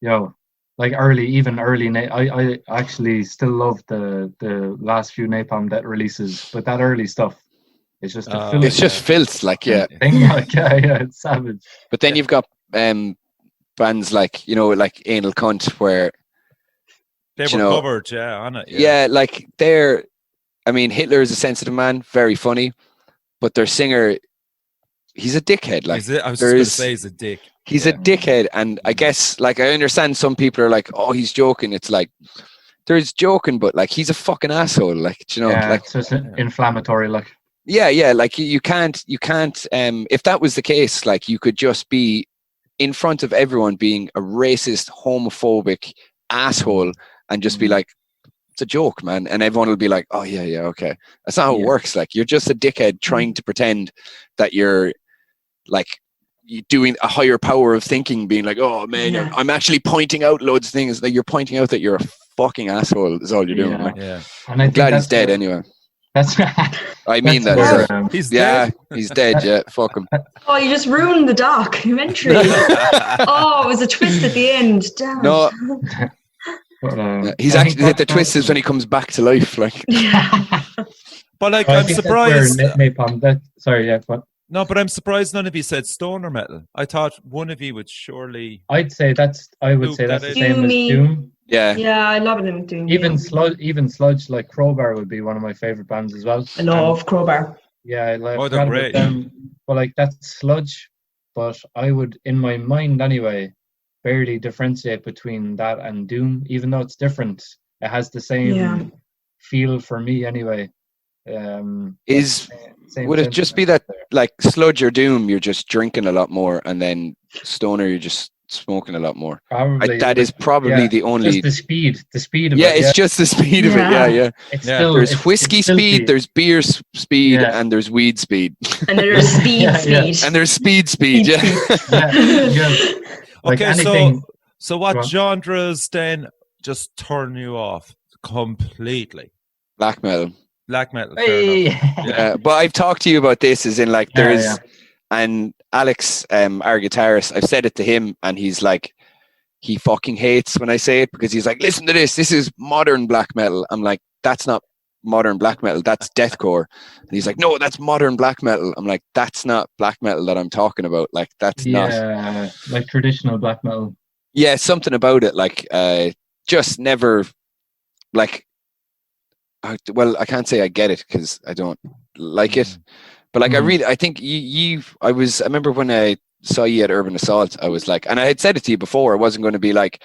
you know, like even early I actually still love the last few Napalm Death releases, but that early stuff, it's just it's just filth, like, thing, like, it's savage. But then you've got bands like, you know, like Anal Cunt, where they were covered on it. Yeah, like I mean, Hitler is a sensitive man, very funny, but their singer, he's a dickhead. Like, I was just going to say he's a dick. He's a dickhead, and I guess, like, I understand some people are like, "Oh, he's joking." It's like, there's joking, but like, he's a fucking asshole. Like, you know, like, it's just inflammatory, like. Yeah, like you can't. If that was the case, like, you could just be in front of everyone being a racist, homophobic asshole, and just be like, "It's a joke, man," and everyone will be like, "Oh yeah, okay." That's not how it works. Like, you're just a dickhead trying to pretend that you're like doing a higher power of thinking, being like, "Oh man, I'm actually pointing out loads of things." Like, you're pointing out that you're a fucking asshole. Is all you're doing. Like, and I'm glad he's dead anyway. That's I mean that. He's dead. He's dead. Yeah, fuck him. Oh, you just ruined the documentary. Oh, it was a twist at the end. Damn. No. He's actually the twist is when he comes back to life. Like. But like, I'm surprised. Napalm Death. Sorry, what? No, but I'm surprised none of you said stoner metal. I thought one of you would surely. I would say that's Loop the that same as Doomy. Doom. Yeah. Yeah, I love them doing Even Sludge, like Crowbar would be one of my favorite bands as well. I love Crowbar. Yeah, I Oh, they're forgot about great. them. But like that's sludge. But I would, in my mind anyway, barely differentiate between that and Doom, even though it's different. It has the same Yeah. feel for me anyway. Would it just be that like sludge or Doom, you're just drinking a lot more, and then stoner, you're just smoking a lot more? Probably That is probably the only. just the speed of Yeah, it. it's just the speed of it. Yeah, yeah. It's Yeah. still There's it's whiskey filthy. speed, there's beer speed, Yeah. and there's weed speed, And there's speed, Yeah, yeah. speed. and there's speed. Yeah. Yeah. Like Okay, anything. so Go what on. genres then just turn you off completely? Black metal. Black metal, fair enough. Yeah, but I've talked to you about this, as in like Yeah, there's, yeah. and Alex, our guitarist, I've said it to him, and he's like, he fucking hates when I say it, because he's like, listen to this is modern black metal. I'm like, that's not modern black metal, that's deathcore. And he's like, no, that's modern black metal. I'm like, that's not black metal that I'm talking about. Like, that's not. Yeah, like traditional black metal. Yeah, something about it, like, just never, like, well, I can't say I get it because I don't like it, but like I think I remember when I saw you at Urban Assault, I was like, and I had said it to you before, I wasn't going to be like,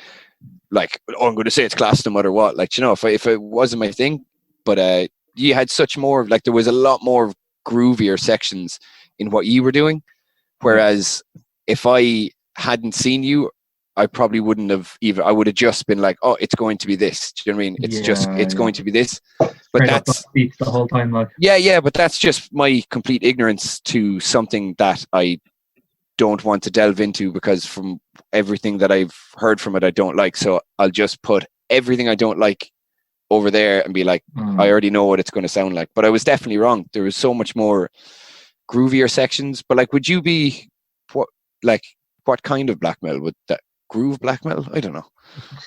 oh, I'm going to say it's class no matter what, like, you know, if it wasn't my thing, but you had such more, like, there was a lot more groovier sections in what you were doing, whereas if I hadn't seen you, I probably wouldn't have even, I would have just been like, oh, it's going to be this. Do you know what I mean? It's going to be this. But Straight up that's beats the whole time, like. yeah, but that's just my complete ignorance to something that I don't want to delve into, because from everything that I've heard from it, I don't like. So I'll just put everything I don't like over there and be like, I already know what it's going to sound like. But I was definitely wrong. There was so much more groovier sections. But like, would you be what kind of black metal? Would that groove black metal? I don't know.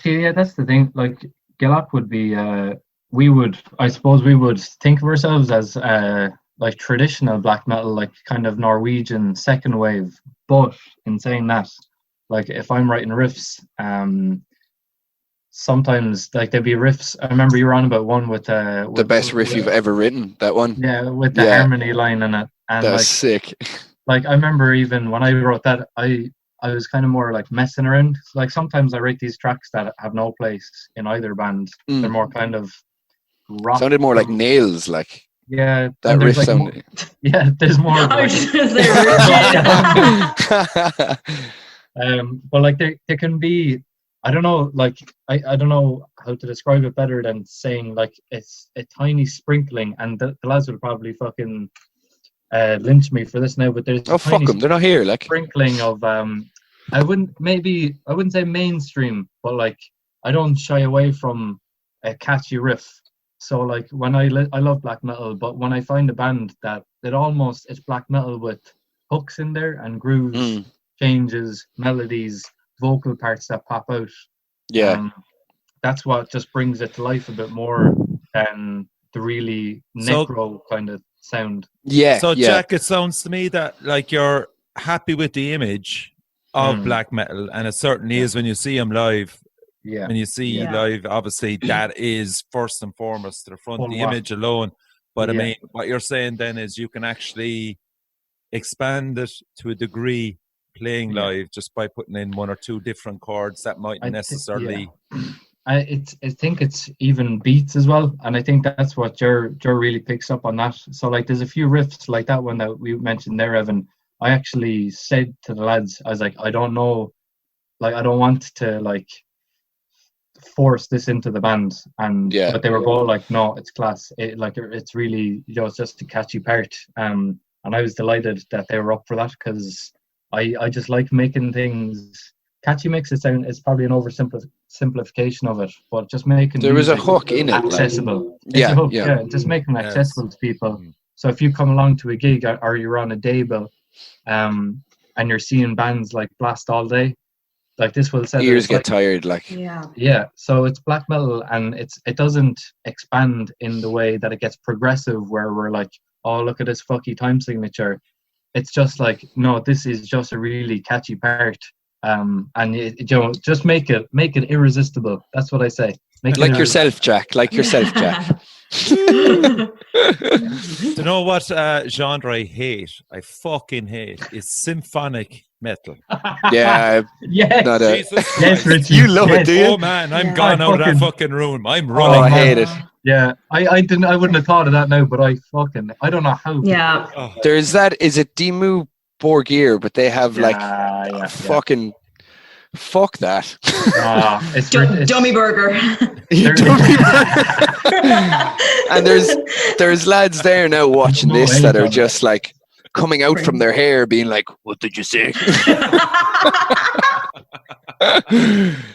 See, yeah, that's the thing. Like Gillock would be I suppose we would think of ourselves as like traditional black metal, like kind of Norwegian second wave. But in saying that, like if I'm writing riffs, sometimes like there'd be riffs. I remember you were on about one with The best riff you've ever written, that one. Yeah, with the harmony line in it. And That's like sick. like I remember even when I wrote that, I was kind of more like messing around. Like sometimes I write these tracks that have no place in either band. They're more kind of rock. Sounded more like Nails, like. Yeah, that riff like sounded. Yeah, there's more. I was just gonna say, but like there can be, I don't know, like I don't know how to describe it better than saying like it's a tiny sprinkling, and the lads would probably fucking lynch me for this now, but there's fuck them, they're not here, like sprinkling of I wouldn't say mainstream, but like I don't shy away from a catchy riff. So like when I love black metal, but when I find a band that it's black metal with hooks in there and grooves, changes, melodies, vocal parts that pop out. Yeah, that's what just brings it to life a bit more than the really necro kind of sound. Yeah. So Jack, it sounds to me that like you're happy with the image of black metal, and it certainly is when you see them live. Yeah. When you see live, obviously that is first and foremost to the front, the image alone. But I mean, what you're saying then is you can actually expand it to a degree playing live just by putting in one or two different chords that might necessarily. I think it's even beats as well, and I think that's what Joe really picks up on that. So like, there's a few riffs like that one that we mentioned there, Evan. I actually said to the lads, I was like, I don't know, like I don't want to like force this into the band, but they were both like, no, it's class. It's really, it's just a catchy part. And I was delighted that they were up for that, because I just like making things catchy. Makes it sound, it's probably an oversimplification of it, but just making there was a hook in it, accessible. Like, just making them accessible to people. So if you come along to a gig or you're on a day bill, and you're seeing bands like Blast All Day, like this will set ears get tired, like so it's black metal, and it doesn't expand in the way that it gets progressive, where we're like, oh, look at this fucky time signature. it's just like, no, this is just a really catchy part. And just make it irresistible. That's what I say. Make Like it yourself, Jack. Like yourself, Jack. Do you know what genre I hate? I fucking hate is symphonic metal. Yeah. Yes. Not a, Jesus Yes, Christ. Richie. You love it, Yes. do you? Oh man, I'm Yeah. gone I out of that fucking- fucking room. I'm Oh, running. I man. hate it. Yeah, I wouldn't have thought of that now, but I don't know how. Yeah. Oh, There's that. Is it Dimmu Borgir? But they have like yeah. fucking fuck that. It's Dummy burger. You dummy. And there's lads there now watching No this way, that are John. just like coming out from their hair, being like, "What did you say?"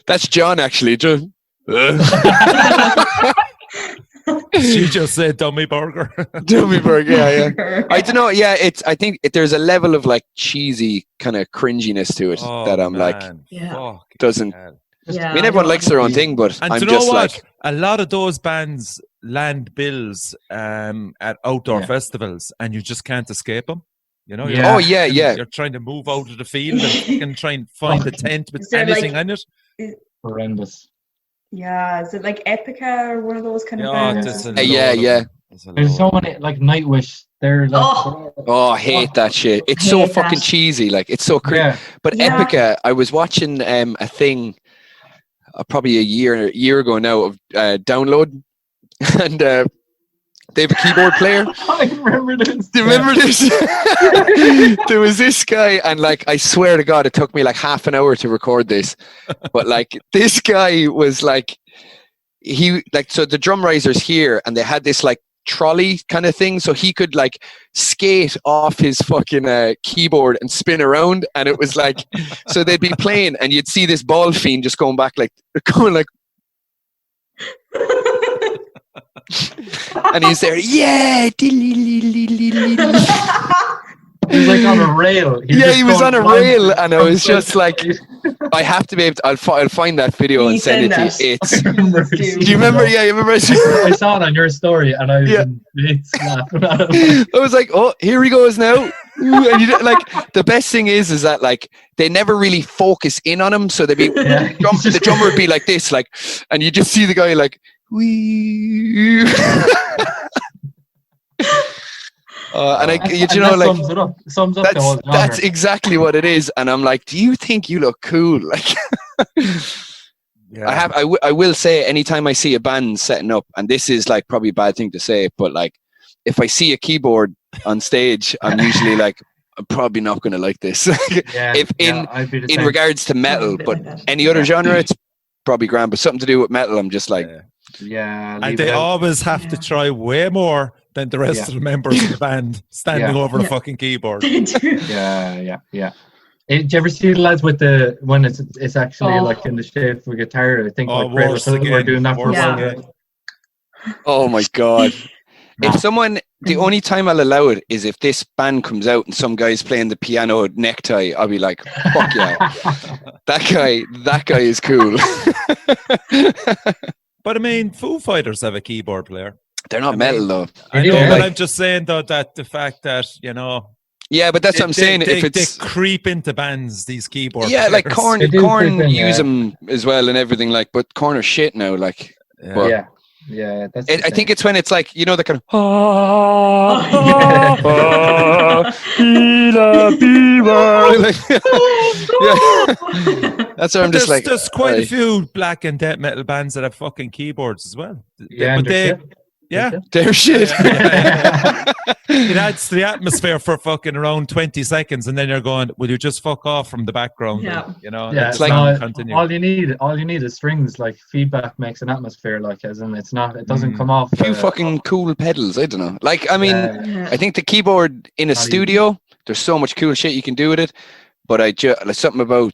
That's John, actually. John. she just said dummy burger. Dummy burger, yeah. I don't know. Yeah, I think there's a level of like cheesy kind of cringiness to it Oh, that I'm like, man. Yeah. Fuck doesn't. hell. Yeah, I mean, everyone likes their own thing, but And I'm do you know just what? like, A lot of those bands land bills at outdoor Yeah. festivals, and you just can't escape them. You know, Yeah. oh yeah, yeah. you're trying to move out of the field and fucking try and find a tent with Is there, anything like- in it. horrendous. Yeah, is it like Epica or one of those kind of Yeah, bands? there's a Yeah, load of yeah. them. There's so many, like Nightwish. They're like, Oh, I hate that shit. It's so Hate fucking that. cheesy. Like, it's so cringe. yeah, But Yeah. Epica, I was watching a thing probably a year ago now of Download, and they have a keyboard player. I remember this. Do you remember this? There was this guy, and like, I swear to God, it took me like half an hour to record this. But like, this guy was like, so the drum risers here, and they had this like trolley kind of thing, so he could like skate off his fucking keyboard and spin around, and it was like, so they'd be playing, and you'd see this bald fiend just going back like, and he's there, yeah. He was like on a rail. He was on a rail, and I was just like, I have to be able to. I'll find that video Can and you send it send to you. that? It's. Do Do you remember? Yeah, you remember? I saw it on your story, and I was laughing at it. I was like, oh, here he goes now. Ooh, and like, the best thing is that like they never really focus in on him, so they'd be Yeah. the drummer would be like this, like, and you just see the guy like, wee. And you know, like, sums it up. Sums up the whole genre. that's exactly what it is. And I'm like, do you think you look cool? Like, Yeah. I will say, anytime I see a band setting up, and this is like probably a bad thing to say, but like, if I see a keyboard on stage, I'm usually like, I'm probably not going to like this. Yeah, if I'd be the in same. regards to metal, bit but like that. any other genre, it's probably grand. But something to do with metal, I'm just like, Yeah. Yeah, And leave they it out. always have to try way more than the rest Yeah. of the members of the band standing Yeah. over a Yeah. fucking keyboard. Yeah. Did you ever see the lads with when it's actually like in the shape of a guitar? I think like worse we're again. doing that for a Worse while. again. oh my god. Nah. If someone, the only time I'll allow it is if this band comes out and some guy's playing the piano necktie, I'll be like, fuck yeah, that guy is cool. But I mean, Foo Fighters have a keyboard player. They're not metal though. I do, know, but like- I'm just saying though that the fact that, you know, Yeah, but that's what I'm saying. They, If it's they creep into bands, these keyboard yeah, like players. Korn They do creep in, use yeah. them as well and everything. Like, but Korn are shit now. Like, Yeah. but- Yeah. That's. I think it's when it's like, you know, the kind of That's where I'm just like, there's quite a aye. few black and death metal bands that have fucking keyboards as well. Yeah, But they, yeah, they're shit. it adds to the atmosphere for fucking around 20 seconds, and then you're going, will you just fuck off from the background? Yeah. And, you know, Yeah, it's like- like continue. all you need is strings. Like feedback makes an atmosphere. Like as in, it doesn't Mm. come off. A few fucking cool pedals. I don't know. Like, I mean, yeah. I think the keyboard in a Not studio, there's so much cool shit you can do with it. But like something about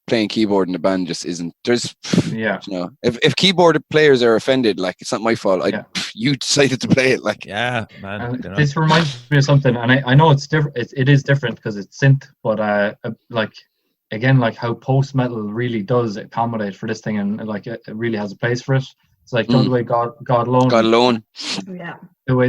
playing keyboard in a band just isn't. There's, Yeah. you know, if keyboard players are offended, like, it's not my fault. Yeah. You decided to play it. Like, Yeah, man. And You know. this reminds me of something, and I know it's different. It is different because it's synth, but like again, like how post metal really does accommodate for this thing, and like it really has a place for it. It's like the way God Alone, God alone. Yeah. the way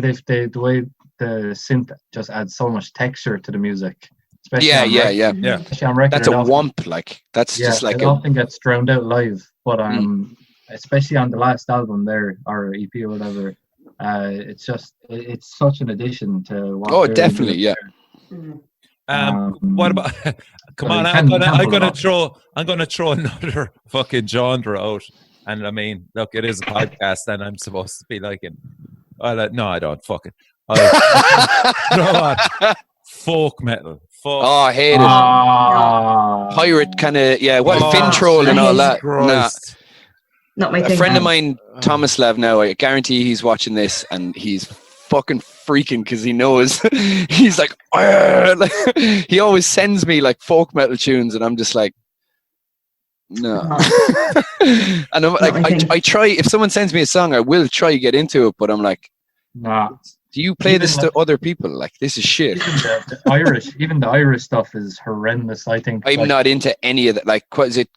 the synth just adds so much texture to the music. Especially Yeah, on yeah, record. yeah. Yeah. Especially on record. That's a it often- womp. Like that's Yeah, just like it a often gets drowned out live. But especially on the last album there, or EP or whatever, it's such an addition to what. oh, they're definitely, doing Mm. What about? Come so on, you I'm can sample gonna it I'm gonna throw another fucking genre out. And I mean, look, it is a podcast, and I'm supposed to be like it. No, I don't. Fuck it. You know what? Folk metal. Folk. oh, I hate it. Pirate kind of, yeah. What Oh, Fin Troll and all Jesus that. Nah, Christ. Not my a thing. friend of mine, Tomislav, now I guarantee he's watching this and he's fucking freaking because he knows he's like, like he always sends me like folk metal tunes and I'm just like, no. And I'm like, I try, if someone sends me a song, I will try to get into it, but I'm like, Nah. do you play Even this to other people? Like, this is shit. Even the Irish stuff is horrendous. I think I'm not into any of that. Like, what is it?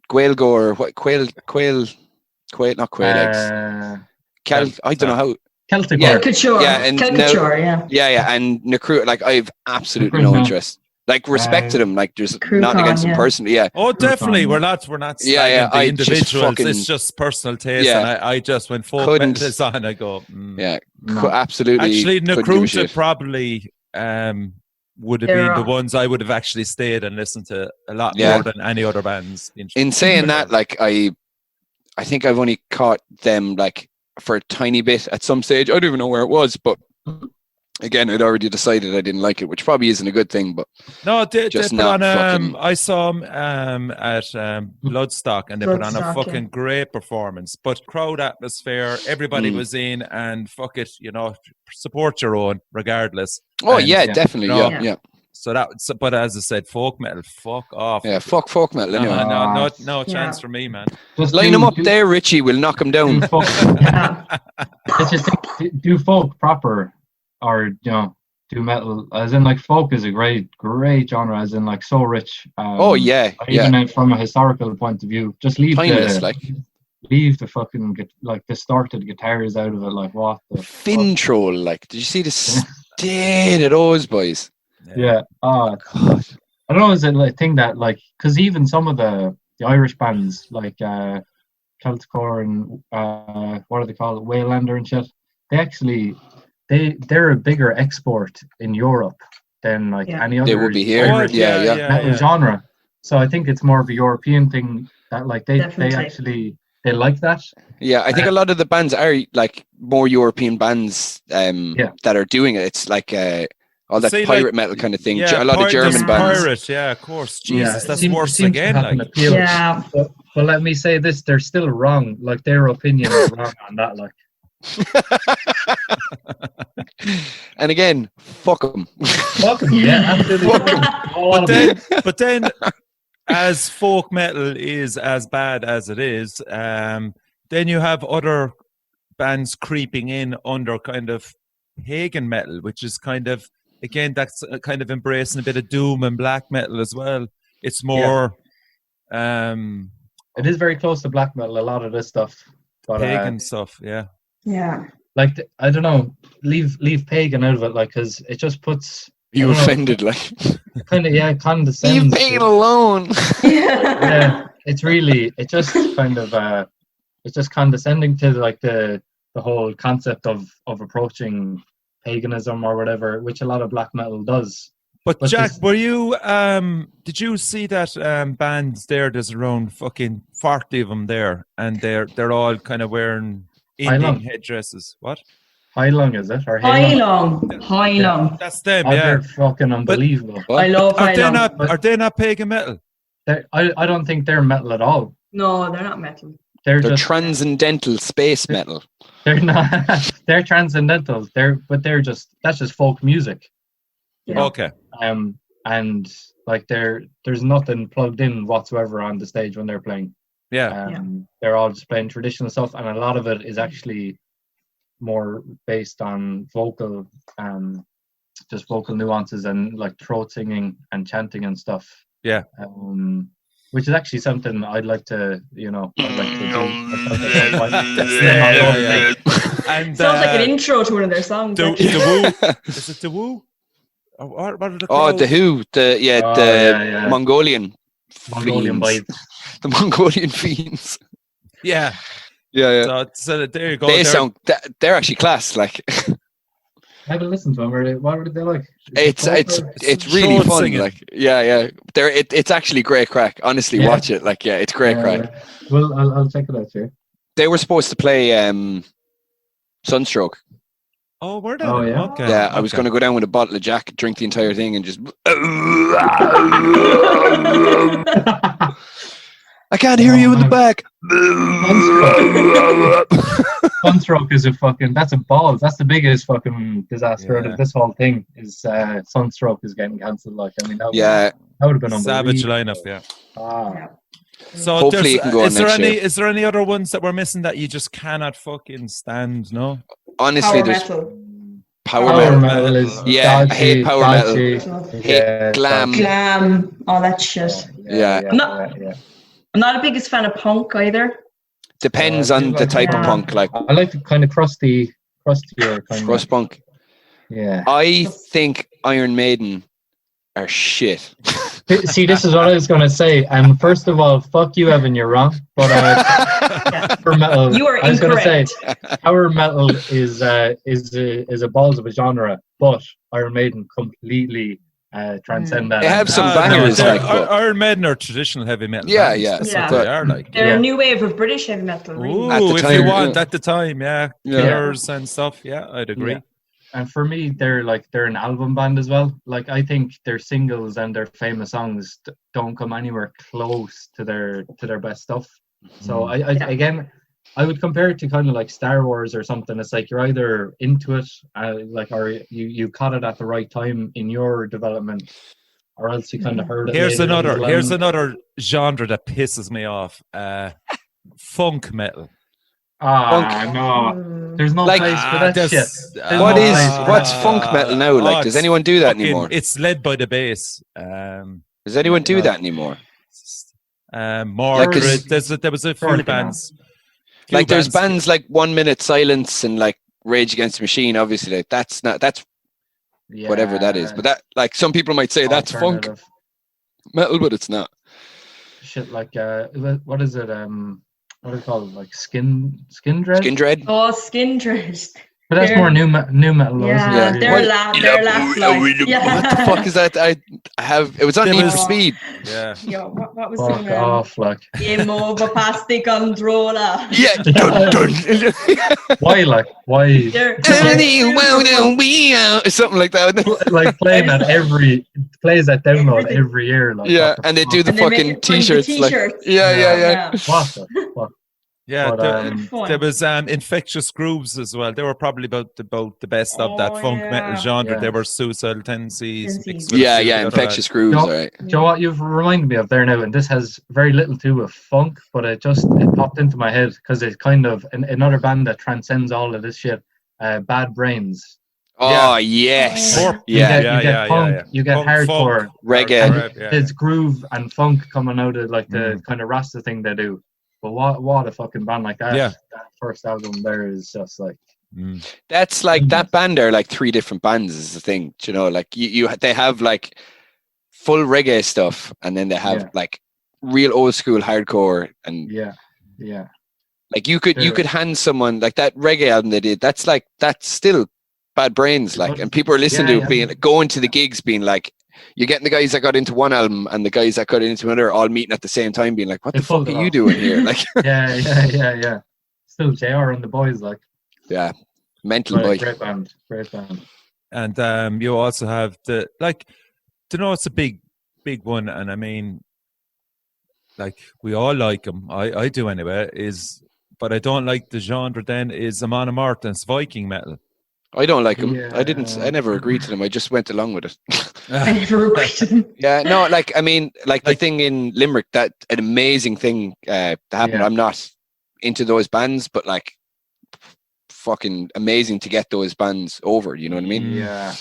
Gaelgo or what? Quail, not quail eggs. I don't know how. Celtic. Yeah. Caricature. Yeah, and Caricature, yeah, and Necru, like I've absolutely no interest. Like respect to them, like there's not against them personally. Yeah. Oh, definitely. We're not slagging the individuals. It's just personal taste. And I just when folk metal is on, I go, yeah, absolutely. Actually, Necruta probably would have been the ones I would have actually stayed and listened to a lot more than any other bands. In saying that, like I think I've only caught them like for a tiny bit at some stage. I don't even know where it was, but again, I'd already decided I didn't like it, which probably isn't a good thing. But no, they just put not on. I saw them at Bloodstock, and they put on a fucking great performance. But crowd atmosphere, everybody was in, and fuck it, support your own regardless. Oh and, yeah, definitely, yeah. So but as I said, folk metal, fuck off. Yeah, fuck folk metal. Anyway, no chance for me, man. Just line them up there, Richie. We'll knock them down. Let's just do folk proper, or do metal. As in, like, folk is a great genre. As in, like, so rich. Even from a historical point of view, just leave timeless, leave the fucking distorted guitars out of it. Like, what the Fin Troll? Like, did you see the state of those boys? Yeah. Oh God. I don't know. Is it a thing that, like, because even some of the Irish bands like Celtcore and what are they called, Waylander and shit, they actually they're a bigger export in Europe than like any other. They would be here. Metal genre. So I think it's more of a European thing that, like, they actually like that. Yeah, I think a lot of the bands are like more European bands that are doing it. It's like all that pirate metal kind of thing. Yeah, a lot of German bands. Pirate, yeah, of course. Jesus, that's worse again. Like. Yeah. But let me say this: they're still wrong. Like, their opinion is wrong on that. Like. And again, fuck them. Fuck them, yeah, absolutely. But then, as folk metal is as bad as it is, then you have other bands creeping in under kind of pagan metal, which is kind of, again, that's kind of embracing a bit of doom and black metal as well. It's more it is very close to black metal, a lot of this stuff, but pagan stuff. Yeah, like, I don't know, leave pagan out of it, like, because it just puts you offended, like, kind of condescends. Leave pagan alone. It just kind of it's just condescending to, like, the whole concept of approaching paganism or whatever, which a lot of black metal does. But Jack, were you did you see that bands there? There's around fucking 40 of them there, and they're all kind of wearing Indian headdresses. What? High Lung, is it? Or High Lung. That's them. They're fucking unbelievable. I love High Lung. Are they not pagan metal? I don't think they're metal at all. No, they're not metal. They're just transcendental space metal. They're not. They're transcendental. That's just folk music. Yeah. Okay. And like, there's nothing plugged in whatsoever on the stage when they're playing. They're all just playing traditional stuff, and a lot of it is actually more based on vocal just vocal nuances and, like, throat singing and chanting and stuff. Yeah. Which is actually something I'd like to, do. And Sounds like an intro to one of their songs. the actually. Woo. Is it the Woo? Or what are the Oh, the Who, the Mongolian Mongolian fiends. vibes. The Mongolian fiends. Yeah. Yeah. So there you go. They sound they're actually class. Like I haven't listened to them. What were they like? it's really throat fun. singing. Like it's actually great crack. Honestly, watch it. Like it's great crack. Well, I'll check it out here. They were supposed to play Sunstroke. Oh, were they? Oh, yeah. Okay. Yeah, I was going to go down with a bottle of Jack, drink the entire thing, and just. I can't hear you in the back. Sunstroke is that's a ball. That's the biggest fucking disaster out of this whole thing. Is Sunstroke is getting cancelled? Like, I mean, that would have been savage unbelievable. lineup. Yeah. Ah. So hopefully it can go on next year. Is there any other ones that we're missing that you just cannot fucking stand? No. Honestly, Power there's metal. power metal is I hate power metal. Yeah, Glam, all that shit. Yeah. I'm not the biggest fan of punk either. Depends on the type of punk. Like I like the kind of crustier kind crust punk. Yeah. I think Iron Maiden are shit. See, this is what I was going to say. First of all, fuck you, Evan. You're wrong. But power metal. You are I was going to incorrect. say power metal is a balls of a genre, but Iron Maiden completely transcend that. They have some bangers. Iron Maiden are traditional heavy metal. Yeah, bands. That's what they are like. They're a new wave of British heavy metal. Really. Ooh, if you want at the time, Killers and stuff. Yeah, I'd agree. Yeah. And for me, they're an album band as well. Like, I think their singles and their famous songs don't come anywhere close to their best stuff. So I would compare it to kind of like Star Wars or something. It's like you're either into it, or you caught it at the right time in your development, or else you kind of heard it. Here's another genre that pisses me off. Funk metal. No. There's no place for that shit. What's funk metal now? Like, does anyone do that anymore? It's led by the bass. Does anyone do that anymore? More. There was a few bands. Like, there's bands like 1 Minute Silence and like Rage Against the Machine. Obviously, like, that's whatever that is. But that, like, some people might say that's funk metal, but it's not. Shit, like what is it? What do they call it? Like skin dread? Skin dread? Oh, skin dread. But that's more new metal. Yeah, they're laugh like. What the fuck is that? I have. It was on Need for Speed. Yeah. Yo, what was fuck the off, like. Game over past the controller. Yeah. Why, like? Why? Something like that. Like playing that plays that download every year. Like, yeah, and they do the fucking t-shirts. Like, yeah. What the fuck? Yeah, there was Infectious Grooves as well. They were probably about the best of that funk metal genre. They were Suicidal Tendencies. Infectious Grooves. Right. Do you know what you've reminded me of there now? And this has very little to do with funk, but it popped into my head because it's kind of another band that transcends all of this shit. Bad Brains. Oh yes. You get punk, you get hardcore, reggae. It's groove and funk coming out of like the kind of Rasta thing they do. But what a fucking band like that! Yeah. That first album there is just like. That's like that band. Are like three different bands. Is the thing, you know? Like they have like full reggae stuff, and then they have like real old school hardcore, and like you could hand someone like that reggae album they did. That's still Bad Brains, like, and people are listening to it, being going to the gigs, being like. You're getting the guys that got into one album and the guys that got into another all meeting at the same time, being like, "What the fuck are you doing here?" Like, yeah. Still, JR and the boys, like, mental boy, great band. And you also have it's a big one, and I mean, like, we all like them. I do anyway. But I don't like the genre. Then is Amon Amarth's Viking metal. I don't like him. I never agreed to them. I just went along with it. I never agreed to them. Yeah, no, like, I mean, like the thing in Limerick, that an amazing thing that happened. Yeah. I'm not into those bands, but like, fucking amazing to get those bands over. You know what I mean? Yeah.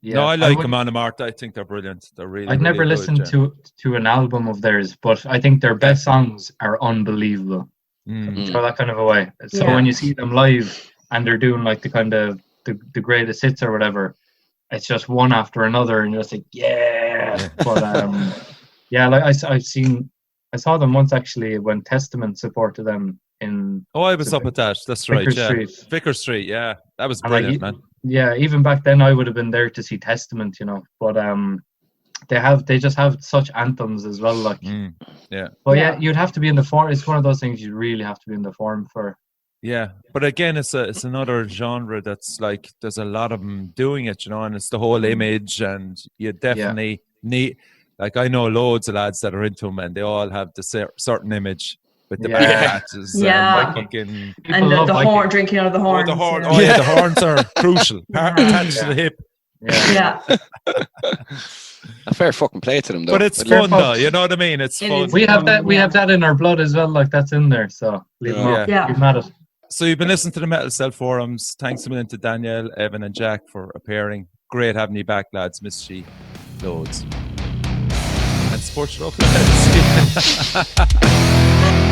No, I like Amon Amarth. I think they're brilliant. They're really. I'd never really listened to an album of theirs, but I think their best songs are unbelievable. So that kind of a way. So when you see them live. and they're doing like the kind of the greatest hits or whatever, it's just one after another, and you're just like, yeah. But yeah, like I saw them once actually when Testament supported them in. Oh, I was up at that. That's right. Vicar Yeah, Street. Vicar Street. Yeah, that was And, like, brilliant, man. Yeah, even back then I would have been there to see Testament, you know. But they just have such anthems as well, like. Yeah. But yeah, you'd have to be in the form. It's one of those things you really have to be in the form for. Yeah, but again, it's another genre that's like there's a lot of them doing it, you know, and it's the whole image, and you definitely need. Like I know loads of lads that are into them, and they all have the certain image with the patches, and fucking and the horn, drinking out of the horns. The horn, the horns are crucial, attached to the hip. Yeah. A fair fucking play to them, though. But it's fun, though. You know what I mean? It's fun. We have that. We have that in our blood as well. Like that's in there. So leave them up. Leave them at it. So you've been listening to the Metal Cell forums. Thanks a million to Danielle, Evan, and Jack for appearing. Great having you back, lads. Miss you loads. And support your local metal scene.